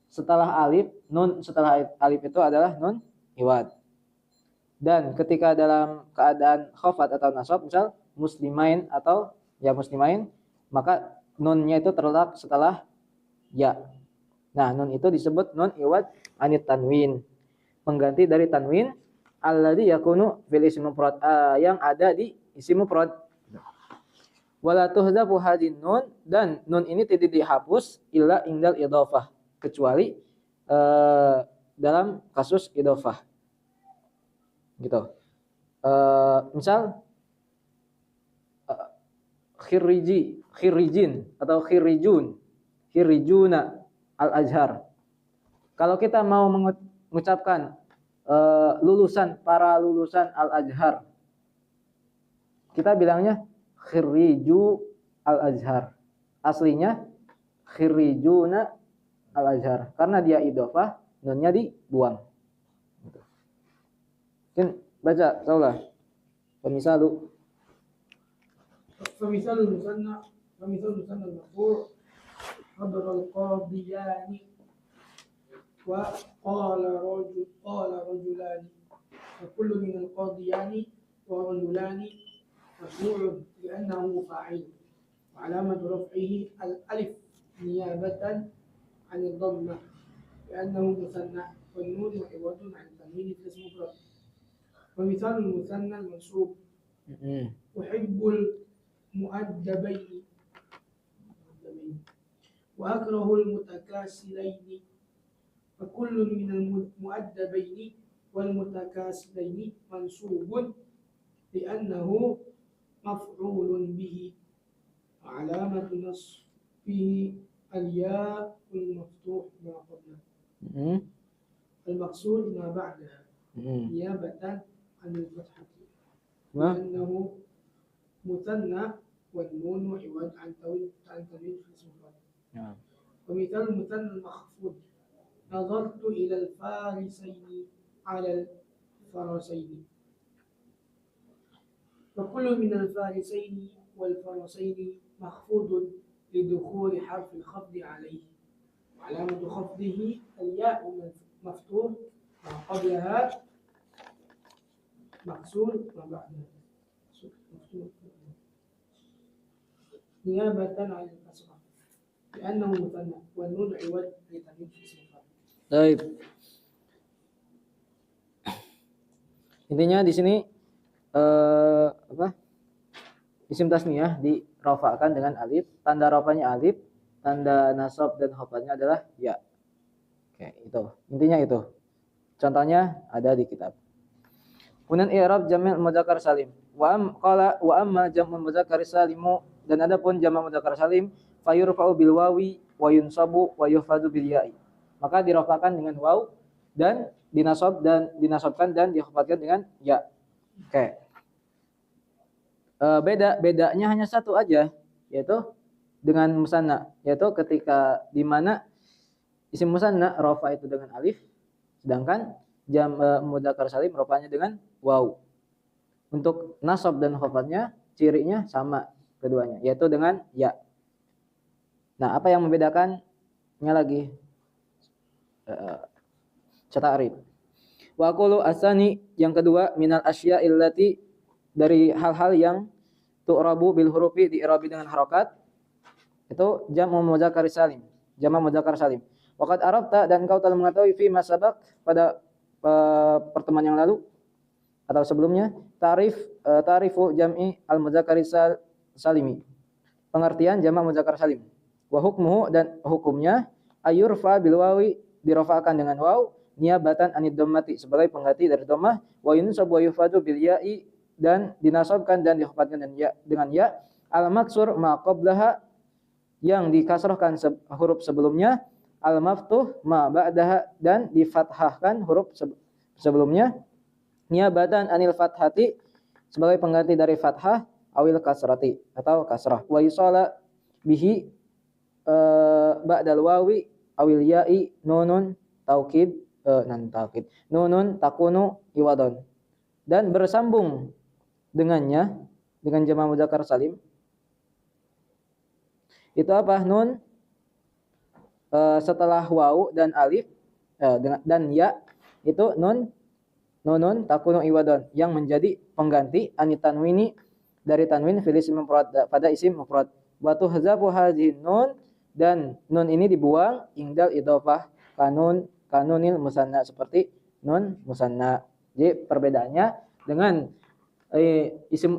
setelah alif, nun setelah alif itu adalah nun iwad. Dan ketika dalam keadaan khafat atau nasab, misal muslimain atau ya muslimain, maka nunnya itu terletak setelah ya. Nah, nun itu disebut nun iwad anit tanwin, pengganti dari tanwin alladhi yakunu fil ismi mufrad, yang ada di isim mufrad. Wala tuhzafu hadin nun, dan nun ini tidak dihapus illa indal idhofah, kecuali dalam kasus idhofah. Gitu. Misal khirijin atau khirijuna al-azhar. Kalau kita mau mengucapkan para lulusan al-azhar, kita bilangnya khiriju al-azhar. Aslinya khirijuna al-azhar, karena dia idhofah, nunnya dibuang. Mungkin baca taulah. Misalu فمثال المثنى المرفوع حضر القاضيان وقال رجلان، وكل من القاضيان ورجلان مرفوع لأنه فاعل، وعلامة رفعه الألف نيابة عن الضمة لأنه مثنى، والنون عوض عن التنوين في اسم مفرد. ومثال المثنى المنصوب أحب المؤدبين وأكره المتكاسلين، فكل من المؤدبين والمتكاسلين منصوب لأنه مفعول به، وعلامة نصبه الياء المفتوح ما قبله المقصود ما بعدها نيابة عن الفتحة لأنه مثنى والنون عوض عن تنوين في اسم مفرد. ومثال المثنى المخفوض نظرت إلى الفارسين على الفرسين، فكل من الفارسين والفرسين مخفوض لدخول حرف الخفض عليه، علامة خفضه الياء مفتوح ما قبلها مكسور ما بعدها مفتوح نيابة عن الكسرة لأنه مثنى والنون عوض لتمييز اسم الفاعل. Baik. Intinya di sini apa? Isim tasniyah dirofakkan dengan alif, tanda rofanya alif, tanda nasab dan khafadnya adalah ya. Oke, itu. Intinya itu. Contohnya ada di kitab. Kemudian i'rab jam'ul mudzakkar salim. Wa amma jam'ul mudzakkar salimu, dan adapun jamak mudzakkar salim fayurfa'u bil wawi wa yunsabu wa yuhfadzu bil ya'i. Maka dirofakkan dengan waw dan dinasabkan dan dikhafadkan dengan ya. Oke. Bedanya hanya satu aja, yaitu dengan musanna, yaitu ketika di mana isim musanna rafa itu dengan alif, sedangkan mudzakkar salim rafanya dengan waw. Untuk nasab dan khafadnya cirinya sama keduanya, yaitu dengan ya. Nah, apa yang membedakannya lagi? Ta'rif. Wa aqulu asani, yang kedua, minal asya illati, dari hal-hal yang tu'rabu bil hurufi, di'irabi dengan harokat, itu jam'u mudzakkar salim, jamak mudzakkar salim. Waqad arafta, dan engkau telah mengetahui fi ma sabaq, pada pertemuan yang lalu atau sebelumnya, ta'rifu jam'i al mudzakkar salimi, pengertian jamak mudzakkar salim. Wa hukmuhu, dan hukumnya ayurfa bil wawi, dirofa'kan dengan waw, niyabatan anid dhammati, sebagai pengganti dari dhammah, wa yunsab wa yufadu bil ya'i, dan dinasabkan dan dikhafadkan dengan ya, al maksur ma qablaha, yang dikasrahkan huruf sebelumnya, al maftuh ma ba'daha, dan difathahkan huruf sebelumnya, niyabatan anil fathati, sebagai pengganti dari fathah, awil kasrati, atau kasrah, wa yusala bihi ba'dal wawi awil ya'i nunun taukid nunun takunu iwadon, dan bersambung dengannya dengan jamak mudzakkar salim itu apa? Nun setelah waw dan alif dan ya, itu nunun takunu iwadon, yang menjadi pengganti anit tanwini, dari tanwin fil isim mufrad, pada isim mufrad. Wa tuhzafu hadhihi nun, dan nun ini dibuang indal idhofah kanunil musanna, seperti nun musanna. Jadi perbedaannya dengan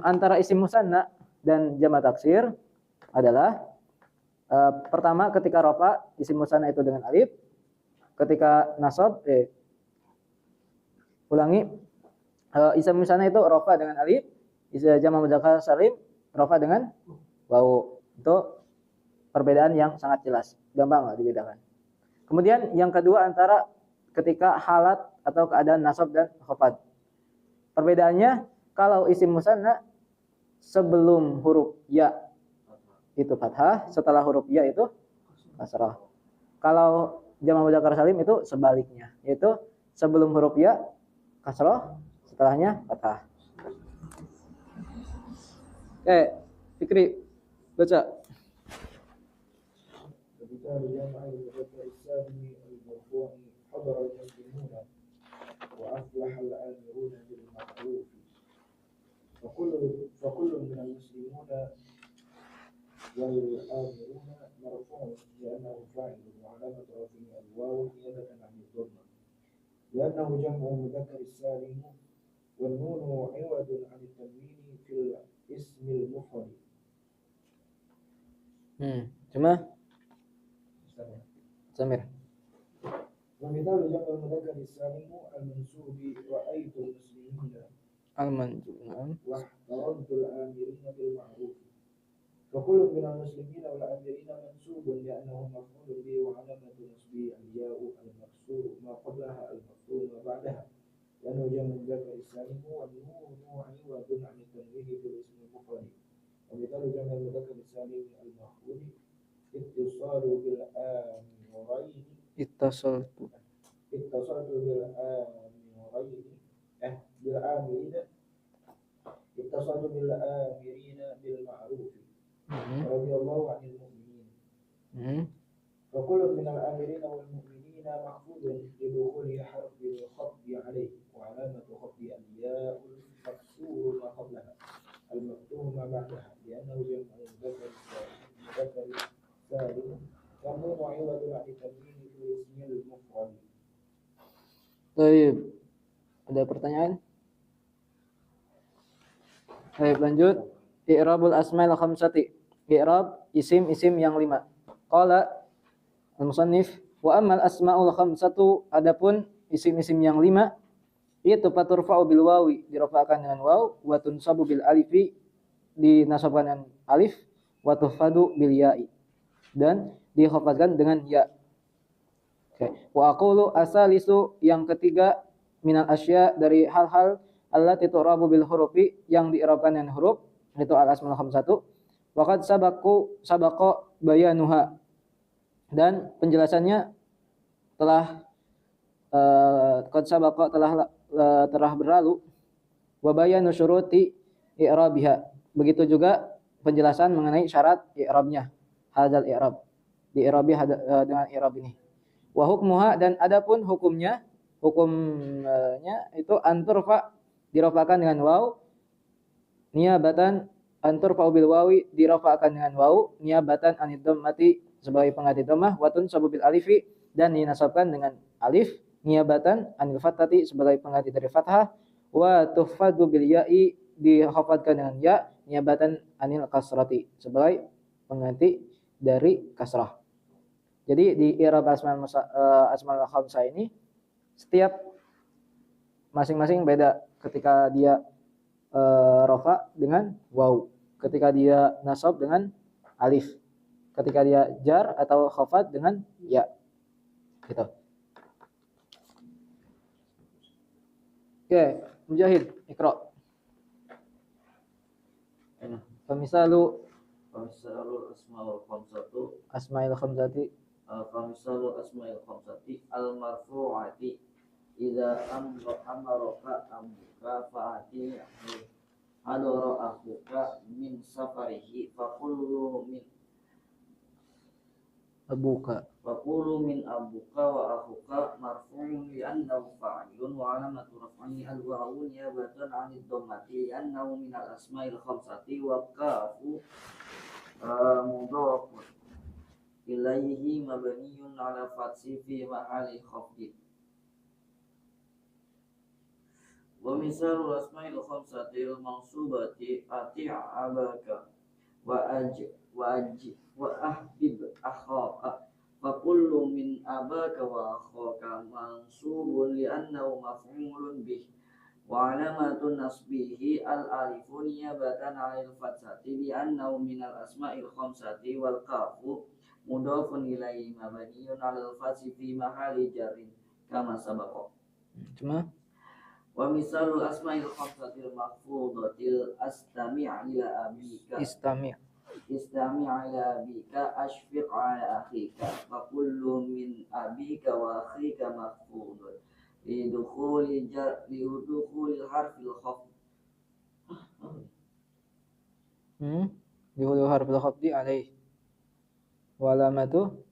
antara isim musanna dan jamak taksir adalah pertama, ketika rafa isim musanna itu dengan alif, ketika nasab isim musanna itu rafa dengan alif, isim jamak mudzakkar salim rafa dengan waw. Itu perbedaan yang sangat jelas, gampang lah dibedakan. Kemudian yang kedua, antara ketika halat atau keadaan nasab dan khafad. Perbedaannya, kalau isim musanna sebelum huruf ya itu fathah, setelah huruf ya itu kasrah. Kalau jamak mudzakkar salim itu sebaliknya, yaitu sebelum huruf ya kasrah, setelahnya fathah. Oke, Fikri baca. وبالتالي جمع المذكر السالم المرفوع حضر المسلمون وأفلح الآمرون بالمعروف، فكل من المسلمون والآمرون مرفوع لأنه فاعل، وعلامة رفعه الواو نيابة عن الضمة، لأنه جمع مذكر السالم، والنون عوض عن التنوين في الاسم المفرد. Cuma Samir. ومثال جمع المذكر السالم المنسوب رأيت المسلمين واحترمت الآمرين بالمعروف، فكل من المسلمين والآمرين منسوب لأنه مفعول به، وعلامة نصبه الياء المكسور ما قبلها المفتوح ما بعدها، لأنه جمع المذكر السالم، والنون عوض عن التنوين في الاسم المفرد. ومثال جمع المذكر السالم المخفوض اتصال بالآمرين اتصلت بالآمرين بالمعروف، رضي الله عن المؤمنين فكل من الآمرين والمؤمنين مخفوض لدخول حرف الخفض عليه وعلامة خفض الياء المكسور ما قبلها المفتوح ما بعدها لأنه جمع مذكر سالم والنون عوض عن التنوين في الاسم المفرد. Baik. Ada pertanyaan? Baik, lanjut. I'rabul asmail khamsati. I'rab isim-isim yang 5. Qala al-musannif wa ammal asmaul khamsatu, adapun isim-isim yang 5 itu paturfa'u bil wawi, dirafa'kan dengan waw, wa tunsabu bil alifi, dinasabkan dengan alif, wa tuhfadu bil ya'i, dan dikhafadkan dengan ya. Oke. Wa aqulu asalisu, yang ketiga, minal asya, dari hal-hal allati tu'rabu bil hurufi, yang di'rabkan dengan huruf, itu al asmaul khamsatu. Wa qad sabaqa bayanuha, dan penjelasannya telah telah berlalu. Wa bayanu syuruti i'rabiha, begitu juga penjelasan mengenai syarat i'rabnya, hadzal i'rab, di'irabi dengan i'rab ini. Wa hukmuha, dan adapun hukumnya itu anturfa, dirafakan dengan waw, niyabatan anturfa bil wawi, dirafakan dengan waw, niyabatan anid dhammati, sebagai pengganti dhammah, wa tunsabu bil alifi, dan dinasabkan dengan alif, niyabatan anil fathati, sebagai pengganti dari fathah, wa tuhfadu bil ya'i, dihafadkan dengan ya, niyabatan anil kasrati, sebagai pengganti dari kasrah. Jadi di i'rab asmaul khamsah ini setiap masing-masing beda, ketika dia rafa dengan waw, ketika dia nasab dengan alif, ketika dia jar atau khafad dengan ya. Gitu. Oke, Mujahid, Iqra. Famisalul asmaul khamsatu asmail khamsati famisalul asmail khamsati al marfu'ati idza amaraka abuka fa'ati hadara akhuka min safarihi faqulu min abuka. Faqulu min abuka wa akhuka marfu'un li'annahu fa'ilun wa 'alamatu raf'ihi al-wawu niyabatan 'anid dhammati li'annahu min al-asma'il khamsati wa kafu mudhafun ilaihi mabniyun 'ala fathi fi mahalli khafdin. Wa misalul asma'il khamsati al-mansubati ati'abaka wa ahbib akhaka fakullu min abaka wa akhaka mansubun li'annahu maf'ulun bih wa alamatun nasbihi al-alifu niyabatan 'anil fathati li'annahu minal asma'il khamsati wal kafu mudhafun ilaihi mabniyun 'alal fathi fi mahalli jarrin kama sabaqa. Cuma Wa misalul asma'il khamsatil mahfudhatil astami' ila abika istami' ala abika ashfiq ala akhika fakullu min abika wa akhika mahfudun lidukhuli harfil khafd dihulu harfil khafdi alaih wa alamatu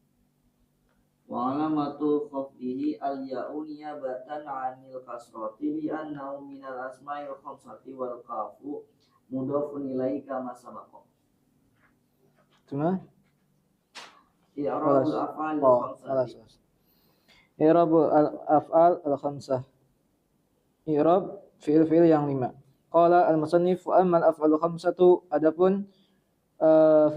khafdihi al-ya'u niyabatan 'anil kasrati li annahu minal asma'il khamsati wal kafu mudhafun ilaihi kama sabaqa. Cuma I'rabul af'al al-khamsati. I'rabul af'al al-khamsah. I'rab fi'il-fi'il yang 5. Qala al-musannif wa ammal af'alul khamsatu, adapun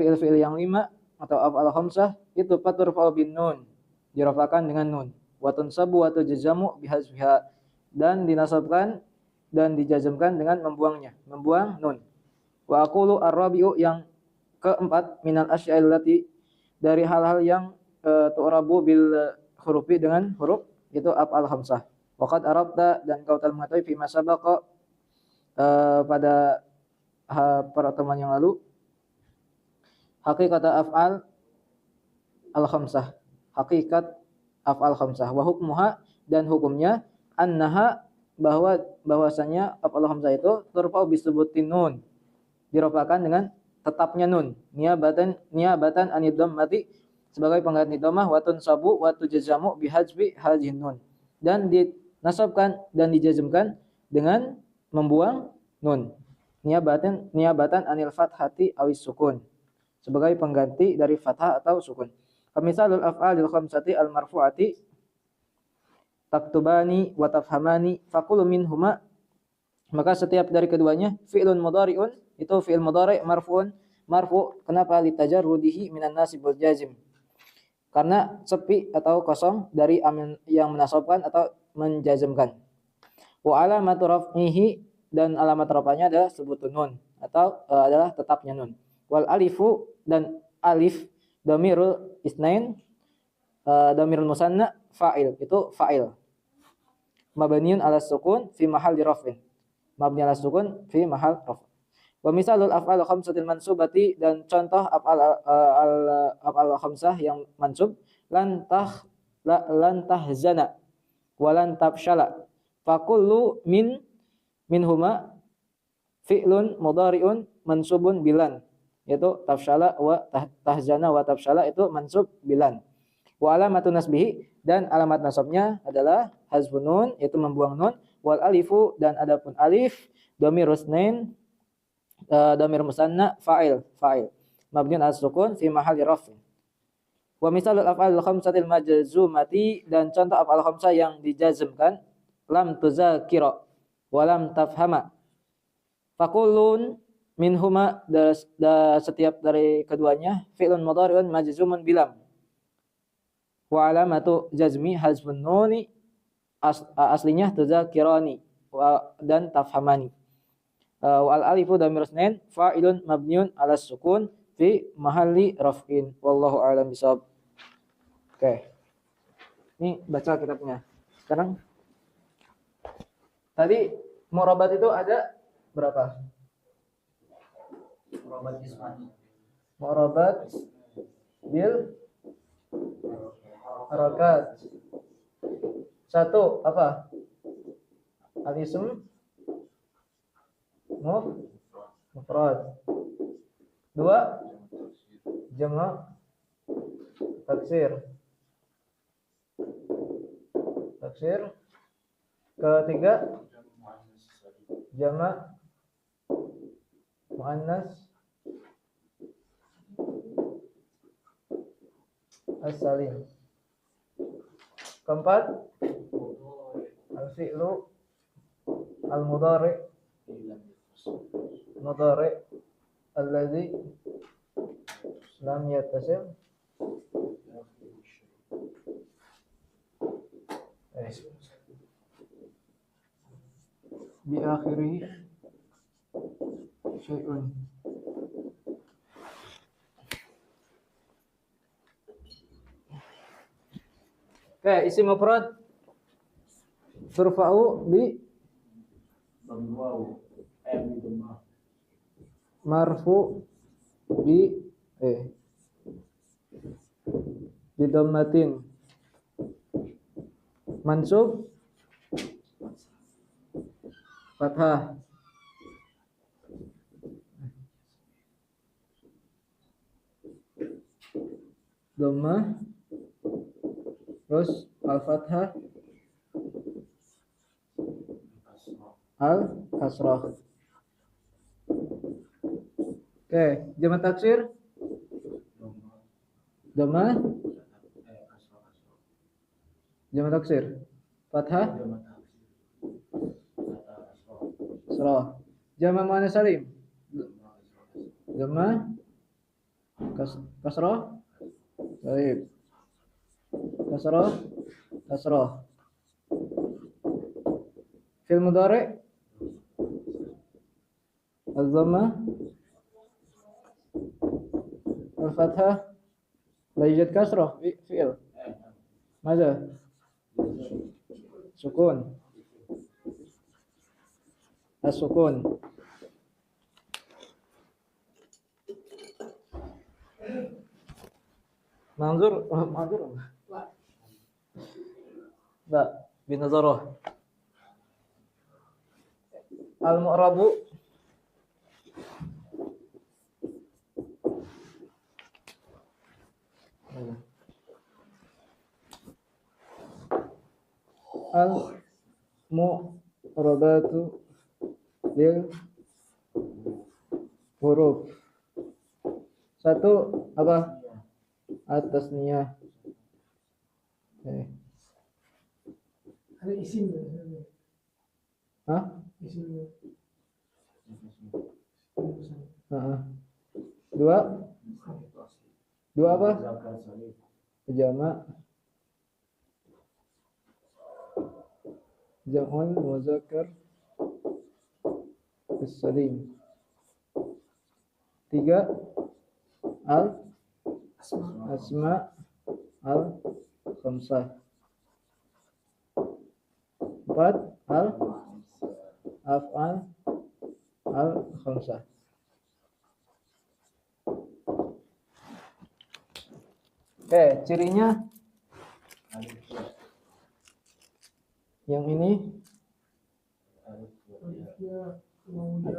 fi'il-fi'il yang 5 atau af'al khamsah itu paturfa'u bin nun, dirafakan dengan nun, wa tunsabu wa tujzamu bihazfiha, dan dinasabkan dan dijazmkan dengan membuang nun. Wa aqulu ar-rabi'u, yang keempat, minal asy'il lati, dari hal-hal yang tu'rabu bil hurufi, dengan huruf, itu af'al khamsah. Wa qad arabta, dan kau telah mengetahui fi ma sabaqa, pada pertemuan yang lalu, hakikat af'al al-khamsah, hakikat af'al khamsah, wa hukmuha, dan hukumnya, annaha, bahwasanya af'al khamsah itu turfa'u bisubutin nun, dirafakan dengan tetapnya nun, niabatan anid dhammati sebagai pengganti dhammah, wa tunsabu wa tujzamu bihajbi hadhihi nun, dan dinasabkan dan dijazmkan dengan membuang nun, niabatan anil fathati awis sukun sebagai pengganti dari fathah atau sukun. Misalul af'alil khamsati al marfu'ati taktubani wa tafhamani faqulu minhuma, maka setiap dari keduanya fi'lun mudhari'un, itu fi'il mudhari' marfu. Kenapa? Litajarrudihi minan nasib wal jazim, karena sepi atau kosong dari yang menasabkan atau menjazmkan. Wa alamatu raf'ihi, dan alamat rafa'nya adalah subutun nun atau adalah tetapnya nun. Wal alifu, dan alif dhamirul isnain, dhamirul musanna fa'il, itu fa'il. Mabniun ala sukun fi mahalli raf'in, mabni ala sukun fi mahal raf'. Wa misalul af'al khamsatil mansubati, dan contoh af'al khamsah yang mansub, lan tahzana wa lan tabshala faqullu minhuma fi'lun mudhari'un mansubun bilan, yaitu tafshala wa tahzana wa tabshala itu mansub bilan. Wa alamatun nasbihi, dan alamat nasabnya adalah hazfun nun, yaitu membuang nun. Wal alifu, dan adapun alif dhamirus nain, dhamir musanna fa'il mabniun ala sukun fi mahalli raf'in. Wa misalul af'alil khamsatil majzumati, dan contoh af'al khamsah yang dijazmkan, lam tuzakira wa lam tafhama faqulun minhuma, setiap dari keduanya fi'lun mudhari'un majzumun bilam, wa alamatu jazmi hazfun nuni, aslinya tuzakirani dan tafhamani. Wal alifu dhamir isnain fa'ilun mabniun ala sukun fi mahalli raf'in. Wallahu a'lam bishawab. Oke. Ini baca kitabnya. Sekarang tadi mu'rabat itu ada berapa? Mu'rabat ismani. Mu'rabat bil harakat. Satu apa? Al-ism mufrad. Dua, jama' taksir. Ketiga, jama' muannas as-salim. Keempat, al-fi'lu al-mudhari' alladhi lam yattasil bi akhirih syai'un. Oke, isim mufrad turfa'u bi marfu bi dhammatin, mansub fathah, dhammah, terus al-fathah, al-kasrah. Oke, jamak taksir dhammah, jamak taksir fathah, kasrah. Jamak muannas salim dhammah, kasrah, baik, kasrah. Fi'il mudhari' al-dhammah, al-fathah, la yujad kasrah fi'il. Mada? Sukun. As-sukun. Manzur. La, binazarah. Al-mu'rabu Al mu'rabatu lil huruf. Satu apa? At-tasniyah. Ada isim ya? Hah? Isim ya? Dua apa? Zakar salib. Jama' jam'ul muzakkar as-salim. Tiga al asma al khamsah. Empat al af'al al khamsah. Oke, cirinya yang ini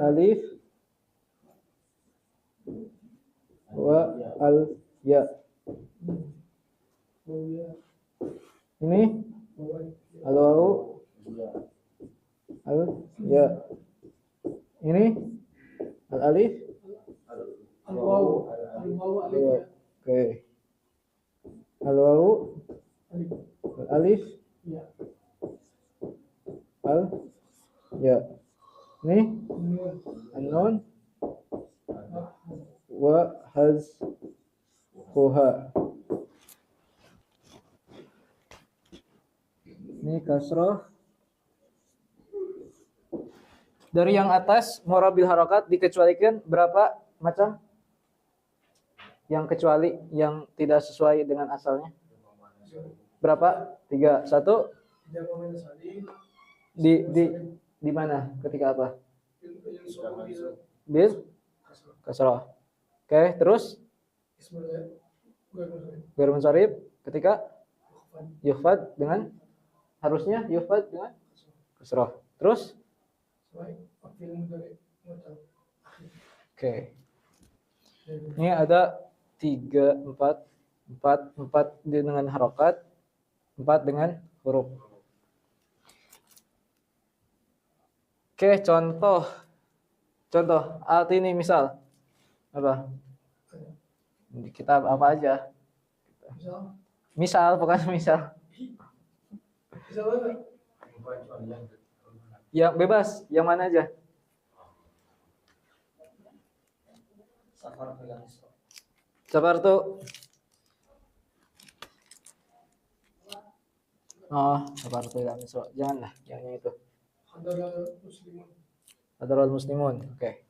alif wa al ya. Ini al wawu al ya. Ini al alif Al-wawu alif ya. Oke. Al wawu Alif al alif ya. al ya. Ini Nun. an-nun wa hazfuha. Ini kasroh. Dari yang atas mu'rabil harokat dikecualikan berapa macam? Yang kecuali, yang tidak sesuai dengan asalnya. Berapa? 3. Satu Tidak pemain saling. di mana? Ketika apa? Yang soal bisa Bil kasroh. Oke, terus Ismail. ghair munsharif ketika yufad dengan harusnya yufad dengan kasroh. Terus oke. Ini ada 3, 4 dengan harokat, 4 dengan huruf. Oke, contoh arti ini misal apa? Di kitab apa aja? Misal, bukan misal. Yang bebas, yang mana aja? Safartu. Oh, safartu ila misra. Janganlah, yang itu. Hadarul muslimun. Oke.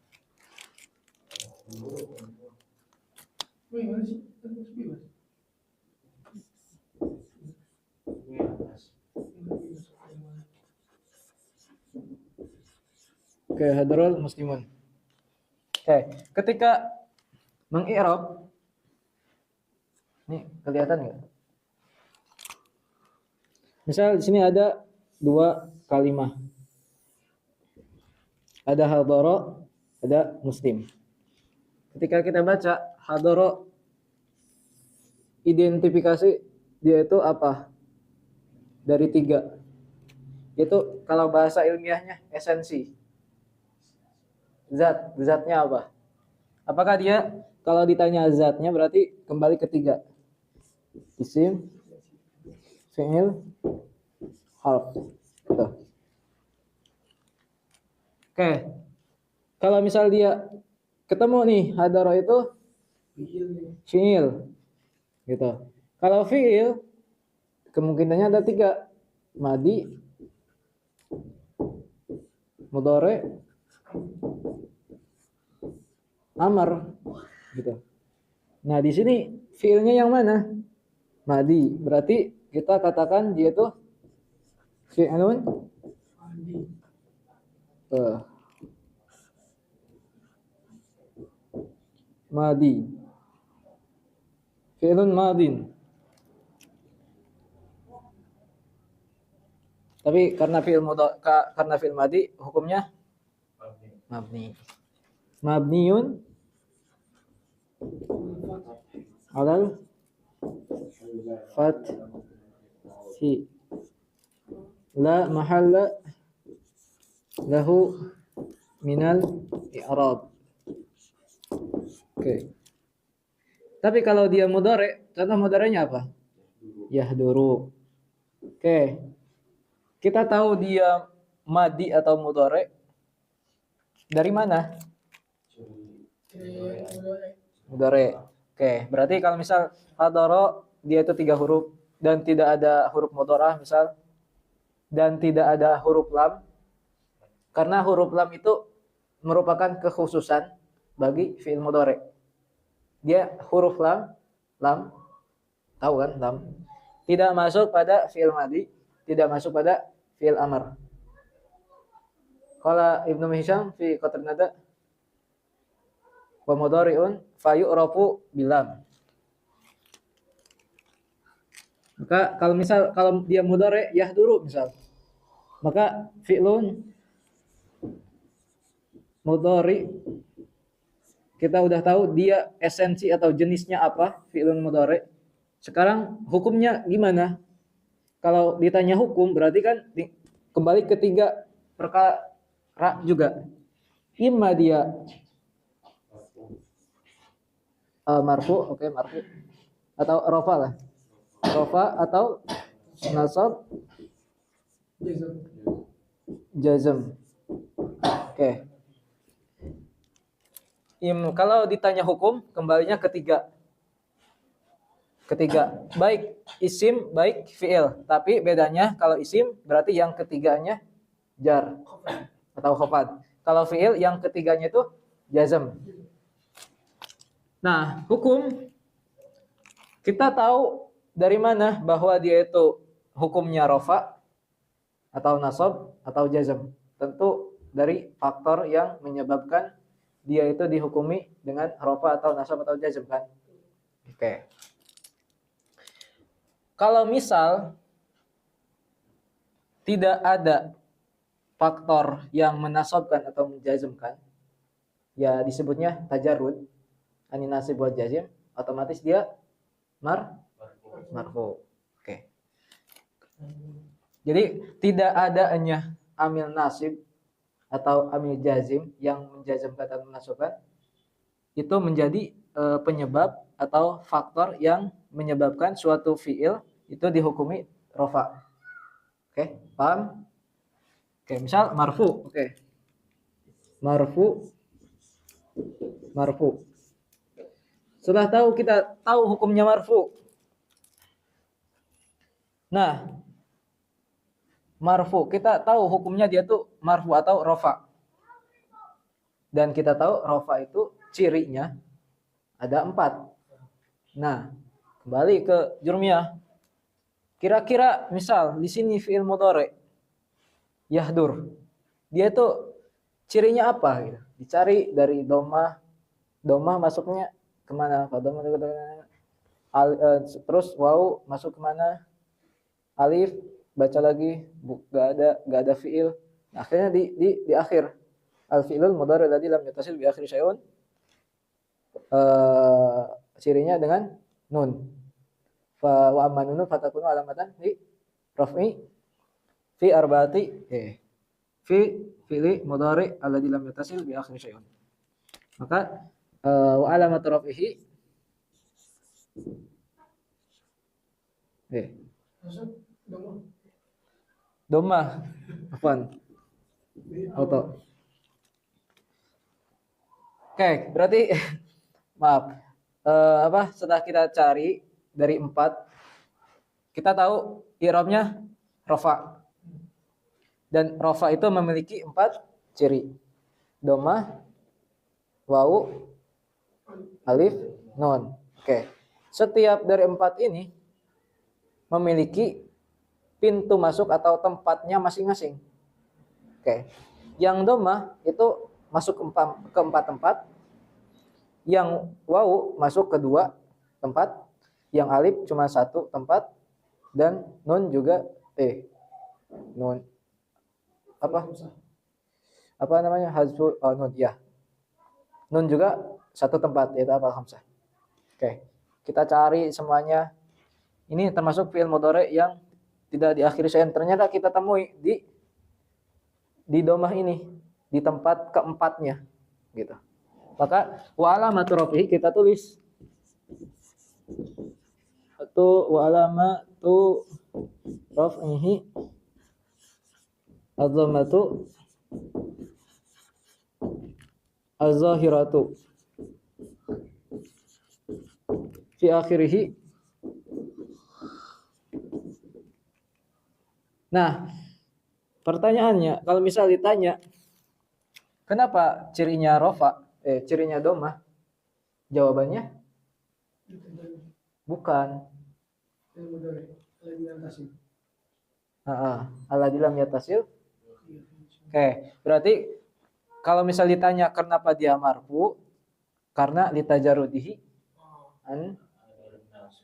Oke, hadarul muslimun. Oke, ketika mengi'rab ini kelihatan nggak? Misal di sini ada 2 kalimah. Ada hadara, ada muslim. Ketika kita baca hadara, identifikasi dia itu apa? Dari 3. Itu kalau bahasa ilmiahnya esensi. Zatnya apa? Apakah dia kalau ditanya zatnya berarti kembali ke 3. Isim, fi'il, harf. Gitu. Oke. Kalau misal dia ketemu nih hadara itu fi'il. Gitu. Kalau fi'il kemungkinannya ada 3. Madi, mudhari, amar, gitu. Nah, di sini fiilnya yang mana? Madi. Berarti kita katakan dia itu fi'lun madi. Fi'lun madin. Tapi karena fi'il madi hukumnya mabni. Mabniun alal fathi la mahalla lahu minal i'rab. Oke. Tapi kalau dia mudhari, contoh mudhari'nya apa? Yahduru. Oke. Kita tahu dia madi atau mudhari dari mana? Mudhari. Oke, berarti kalau misal hadara dia itu 3 huruf dan tidak ada huruf mudharah misal dan tidak ada huruf lam. Karena huruf lam itu merupakan kekhususan bagi fi'il mudhari. Dia huruf lam, tahu kan lam? Tidak masuk pada fi'il madi, tidak masuk pada fi'il amr. Qala Ibnu Hisham fi Qatrun Nada wa mudhari'un fayu'rafu bilam. Maka kalau dia mudhari yahduru misal, maka fi'lun mudhari kita udah tahu dia esensi atau jenisnya apa, fi'lun mudhari. Sekarang hukumnya gimana? Kalau ditanya hukum berarti kan kembali ke 3 perkara juga. Imma dia marfu, oke, marfu atau rafa lah. Rafa atau nasab jazm. Oke. Kalau ditanya hukum kembalinya ketiga, baik isim baik fi'il, tapi bedanya kalau isim berarti yang ketiganya jar atau khafad. Kalau fi'il yang ketiganya itu jazm. Nah, hukum kita tahu dari mana bahwa dia itu hukumnya rafa atau nasab atau jazm. Tentu dari faktor yang menyebabkan dia itu dihukumi dengan rafa atau nasab atau jazm kan. Oke. Kalau misal tidak ada faktor yang menasabkan atau menjazmkan, ya disebutnya tajarrud, ani nasib buat jazm, otomatis dia marfu. Oke. Jadi tidak adanya amil nasib atau amil jazim yang menjazmkan atau menasabkan itu menjadi penyebab atau faktor yang menyebabkan suatu fiil itu dihukumi rafa. Oke, paham? Oke, misal marfu. Oke. Marfu. Setelah kita tahu hukumnya marfu. Nah, marfu, kita tahu hukumnya dia tuh marfu atau rafa. Dan kita tahu rafa itu cirinya ada 4. Nah, kembali ke jurmiyah. Kira-kira misal di sini fi'il mudhari yahdur. Dia itu cirinya apa gitu. Dicari dari domah. Domah masuknya kemana? Terus waw masuk kemana? Alif baca lagi gak ada fi'il. Nah, akhirnya di akhir al fi'lul mudhari alladzi lam yattasil bi akhir syai'un cirinya dengan nun. Fa wa amma nunu fatakunu alamatan li raf'i fi arba'ati fi fi'li mudhari alladzi lam yattasil bi akhir syai'un. Maka wa alamat raf'ihi Doma. Apaan? Auto. Oke, berarti maaf. Setelah kita cari dari 4, kita tahu i'rabnya rafa. Dan rafa itu memiliki 4 ciri. Doma, waw, alif, nun. Oke. Setiap dari 4 ini memiliki pintu masuk atau tempatnya masing-masing. Oke. Yang doma itu masuk ke 4 tempat. Yang waw masuk ke 2 tempat. Yang alif cuma 1 tempat. Dan nun juga nun apa namanya? Hazfu nun ya. Nun juga 1 tempat yaitu apa? Hamzah. Oke. kita cari semuanya. Ini termasuk fi'il mudhari yang tidak diakhiri syai'an. Ternyata kita temui di domah ini, di tempat keempatnya gitu. Maka wa alamatu rafihi kita tulis atau wa alamatu rafihi az-dhammatu az-zahiratu fi akhirih. Nah, pertanyaannya, kalau misal ditanya, kenapa cirinya rofa, cirinya domah? Jawabannya bukan. Aladilam yatasil. Oke, berarti kalau misal ditanya kenapa dia marfu, karena litajarudihi an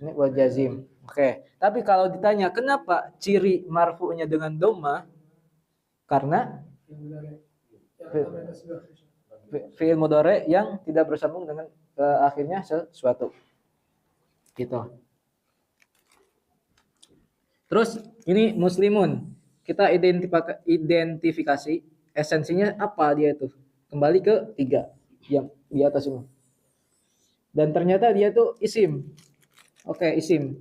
ini wal jazim. Oke, tapi kalau ditanya kenapa ciri marfu'nya dengan dhamma, karena fi'il mudhari yang tidak bersambung dengan akhirnya sesuatu. Gitu. Terus ini muslimun. Kita identifikasi esensinya apa dia itu. Kembali ke 3 yang di atas ini. Dan ternyata dia tuh isim. Oke, isim.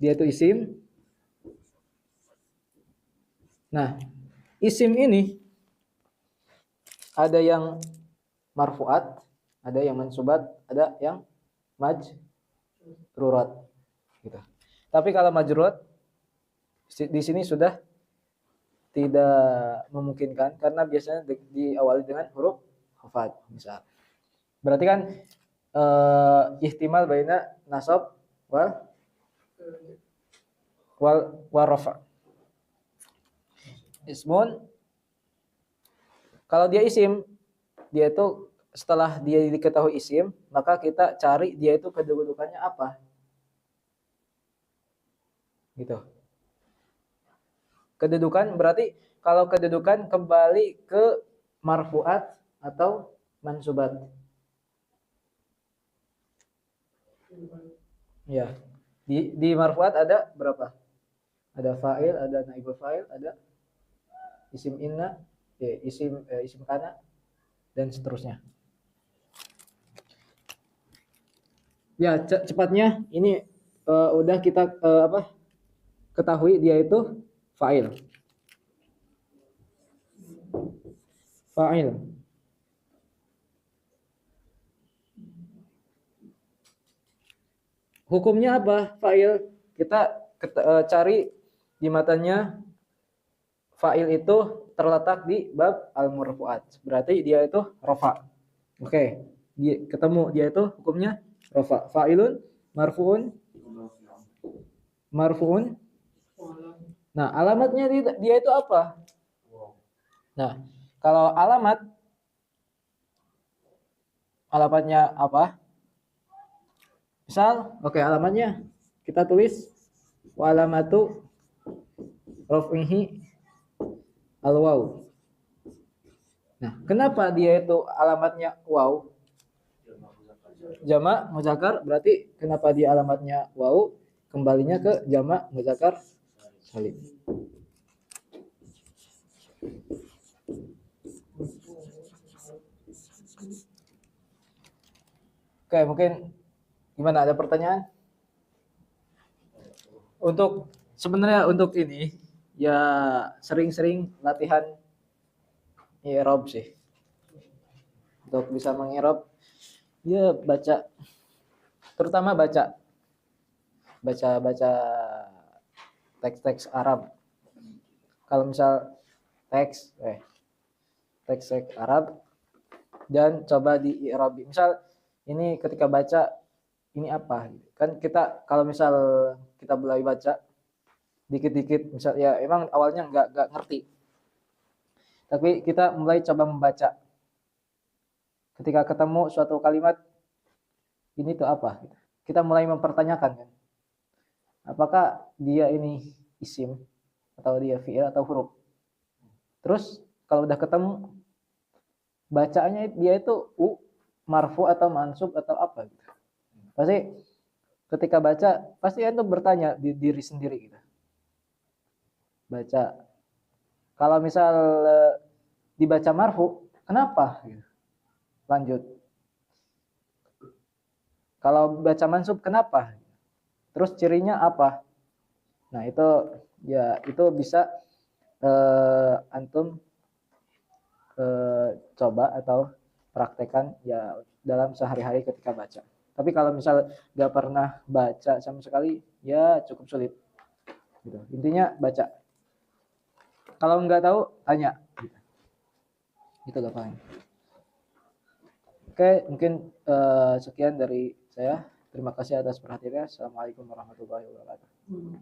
Dia tuh isim. Nah, isim ini ada yang marfuat, ada yang mansubat, ada yang majrurat. Gitu. Tapi kalau majrurat di sini sudah tidak memungkinkan karena biasanya diawali dengan huruf khafat misal. Berarti kan ihtimal baina nasab wal rafa. Ismun, kalau dia isim, dia itu setelah dia diketahui isim, maka kita cari dia itu kedudukannya apa. Gitu. Kedudukan berarti kalau kedudukan kembali ke marfuat atau mansubat. Ya. Di marfuat ada berapa? Ada fa'il, ada naibul fa'il, ada isim inna, isim kana, dan seterusnya. Ya, cepatnya ini udah kita ketahui dia itu fa'il. Fa'il. Hukumnya apa? Fa'il. Kita cari di matanya fa'il itu terletak di bab al-murfu'at. Berarti dia itu rafa. Oke. Ketemu dia itu hukumnya rafa. Fa'ilun marfu'un. Nah, alamatnya dia itu apa? Nah, kalau alamatnya apa? Misal, alamatnya kita tulis wa alamatu raf'ihi al-waw. Nah, kenapa dia itu alamatnya waw? Jamak muzakkar, berarti kenapa dia alamatnya waw? Kembalinya ke jamak muzakkar salim. Oke, mungkin gimana, ada pertanyaan? Sebenarnya untuk ini ya sering-sering latihan i'rab sih. Untuk bisa mengi'rab ya baca, terutama baca teks-teks Arab. Kalau misal teks Arab dan coba di i'rab. Misal ini ketika baca ini apa? Kan kita kalau misal kita mulai baca dikit-dikit, misal ya emang awalnya nggak ngerti. Tapi kita mulai coba membaca. Ketika ketemu suatu kalimat ini tuh apa? Kita mulai mempertanyakan kan. Apakah dia ini isim atau dia fi'il atau huruf? Terus kalau udah ketemu bacaannya dia itu marfu atau mansub atau apa gitu. Pasti ketika baca pasti antum bertanya di diri sendiri gitu. Baca. Kalau misal dibaca marfu, kenapa? Gitu. Lanjut. Kalau baca mansub, kenapa? Terus cirinya apa? Nah itu ya itu bisa antum coba atau praktekkan ya dalam sehari-hari ketika baca. Tapi kalau misal nggak pernah baca sama sekali, ya cukup sulit. Gitu. Intinya baca. Kalau nggak tahu, tanya. Gitu. Itu gampang. Oke, mungkin sekian dari saya. Terima kasih atas perhatiannya. Assalamualaikum warahmatullahi wabarakatuh. Hmm.